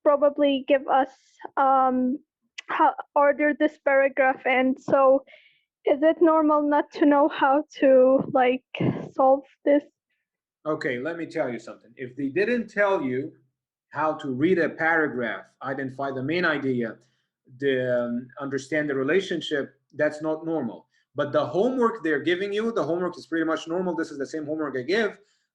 probably give us how order this paragraph. And so is it normal not to know how to like solve this? Okay, let me tell you something. If they didn't tell you how to read a paragraph, identify the main idea, understand the relationship, that's not normal. But the homework they're giving you, the homework is pretty much normal. This is the same homework I give.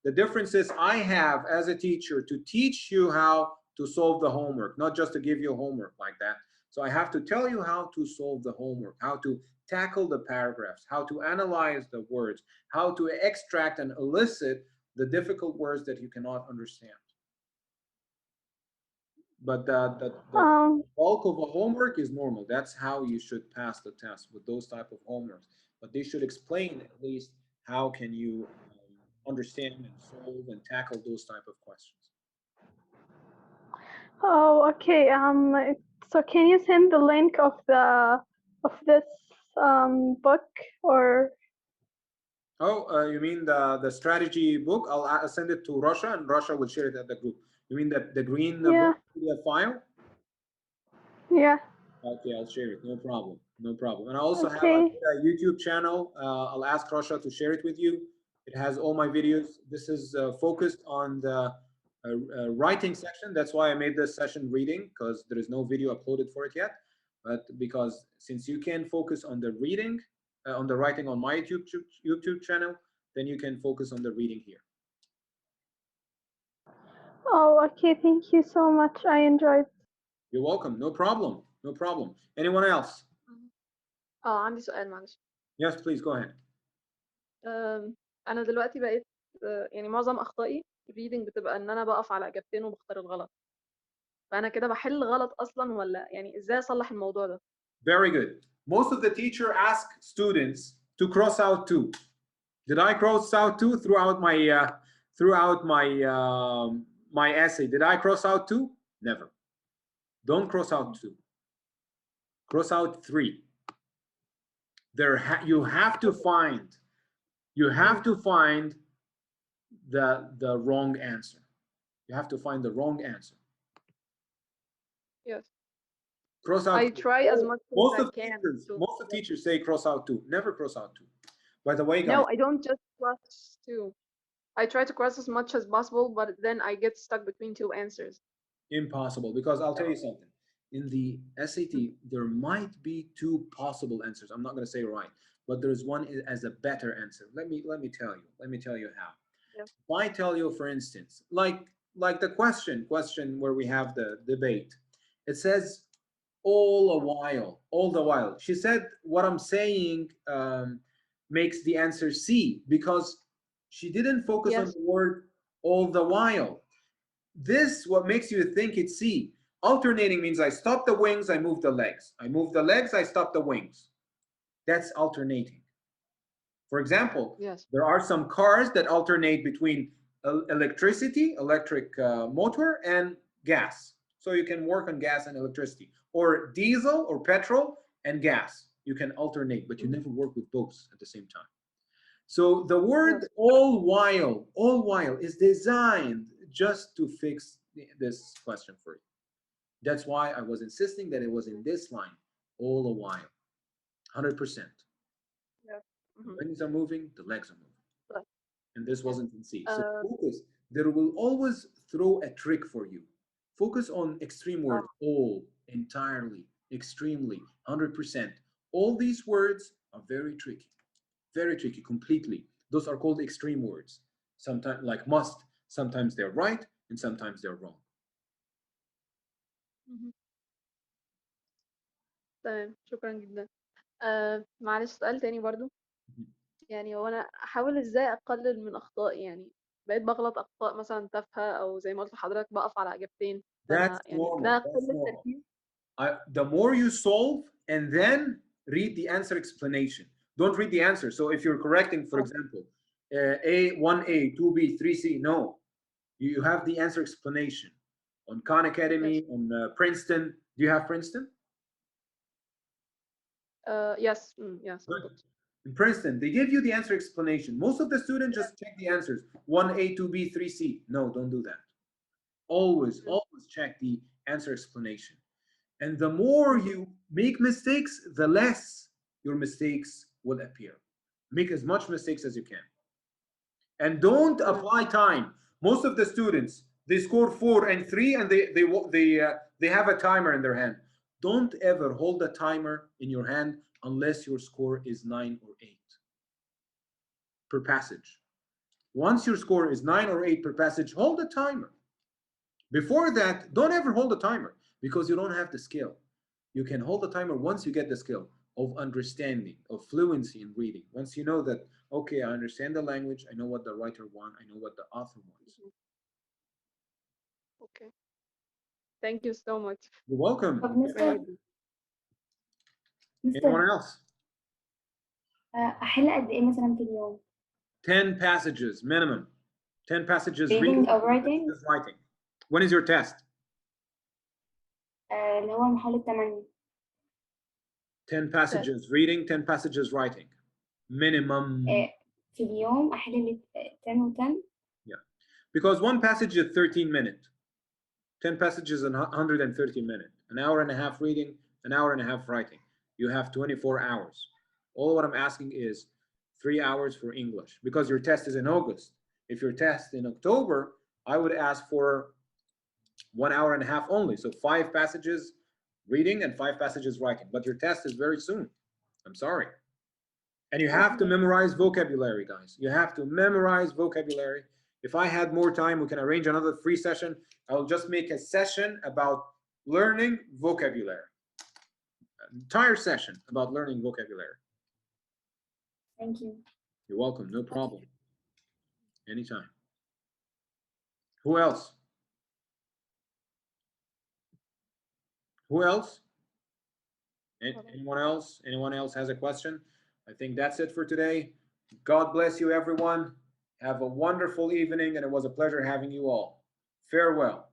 The difference is I have, as a teacher, to teach you how to solve the homework, not just to give you homework like that. So I have to tell you how to solve the homework, how to tackle the paragraphs, how to analyze the words, how to extract and elicit the difficult words that you cannot understand. But the bulk of a homework is normal. That's how you should pass the test, with those type of homeworks. But they should explain at least how can you understand and solve and tackle those type of questions. Oh, okay. So can you send the link of this book, or? Oh, you mean the strategy book? I'll send it to Russia, and Russia will share it at the group. You mean the green book, PDF file? Yeah. Okay, I'll share it. No problem. And I also have a YouTube channel. I'll ask Russia to share it with you. It has all my videos. This is focused on the writing section. That's why I made this session reading, because there is no video uploaded for it yet. But because since you can focus on the reading, on the writing on my YouTube channel, then you can focus on the reading here. Oh, okay. Thank you so much. I enjoyed. You're welcome. No problem. No problem. Anyone else? عندي سؤال معلش. Yes, please go ahead. أنا دلوقتي بقيت يعني معظم أخطائي reading بتبقى إن أنا بقف على إجابتين وبختار الغلط. فأنا كده بحل غلط أصلا ولا يعني إزاي أصلح الموضوع ده؟ Very good. Most of the teacher ask students to cross out 2. Did I cross out 2 throughout my essay? Did I cross out 2? Never. Don't cross out 2. Cross out 3. You have to find the wrong answer. You have to find the wrong answer. Yes. Cross out. I try as much as I can. Most of teachers say cross out 2. Never cross out 2. By the way, guys. No, I don't just cross 2. I try to cross as much as possible, but then I get stuck between 2 answers. Impossible, because I'll tell you something. In the SAT, there might be 2 possible answers. I'm not going to say right, but there's one as a better answer. Let me tell you. Let me tell you how. Yeah. If I tell you, for instance, like the question where we have the debate, it says all the while. She said what I'm saying makes the answer C, because she didn't focus on the word all the while. This what makes you think it's C. Alternating means I stop the wings, I move the legs. I move the legs, I stop the wings. That's alternating. For example, there are some cars that alternate between electric motor, and gas. So you can work on gas and electricity, or diesel or petrol and gas. You can alternate, but you never work with both at the same time. So the word all while is designed just to fix this question for you. That's why I was insisting that it was in this line, all the while, 100%. Wings are moving, the legs are moving. And this wasn't in C. So focus. There will always throw a trick for you. Focus on extreme words, all, entirely, extremely, 100%. All these words are very tricky, completely. Those are called extreme words. Sometimes, like must, sometimes they're right, and sometimes they're wrong. تمام، شكرا جدا. معلش سؤال تاني برضو. يعني هو أنا أحاول إزاي أقلل من أخطائي؟ يعني بقيت بغلط أخطاء مثلا تافهة، أو زي ما قلت لحضرتك بقف على إجابتين. That's يعني normal. ده That's قلة normal. تركيز. The more you solve and then read the answer explanation. Don't read the answer. So if you're correcting, for example, A, 1A, 2B, 3C, no. You have the answer explanation. On Khan Academy, on Princeton. Do you have Princeton? Yes. Yes. In Princeton, they give you the answer explanation. Most of the students just check the answers. 1A, 2B, 3C. No, don't do that. Always check the answer explanation. And the more you make mistakes, the less your mistakes will appear. Make as much mistakes as you can. And don't apply time. Most of the students, they score 4 and 3, and they have a timer in their hand. Don't ever hold a timer in your hand unless your score is 9 or 8 per passage. Once your score is 9 or 8 per passage, hold a timer. Before that, don't ever hold a timer, because you don't have the skill. You can hold the timer once you get the skill of understanding, of fluency in reading. Once you know that, okay, I understand the language, I know what the writer wants, I know what the author wants. Okay. Thank you so much. You're welcome. مستر Anyone else? أحل قد إيه مثلا في اليوم؟ 10 passages minimum. 10 passages Reading or 10 writing? passages writing. When is your test? اللي هو محاولة 8. 10 passages reading, 10 passages writing. Minimum. في اليوم أحل لي 10 و 10. Yeah. Because one passage is 13 minutes. 10 passages in 130 minutes. An hour and a half reading, an hour and a half writing. You have 24 hours. All what I'm asking is 3 hours for English, because your test is in August. If your test in October, I would ask for 1 hour and a half only. So 5 passages reading and 5 passages writing. But your test is very soon. I'm sorry. And you have to memorize vocabulary, guys. You have to memorize vocabulary. If I had more time, we can arrange another free session. I will just make a session about learning vocabulary. An entire session about learning vocabulary. Thank you. You're welcome. No problem. Anytime. Who else? Who else? Anyone else? Anyone else has a question? I think that's it for today. God bless you, everyone. Have a wonderful evening, and it was a pleasure having you all. Farewell.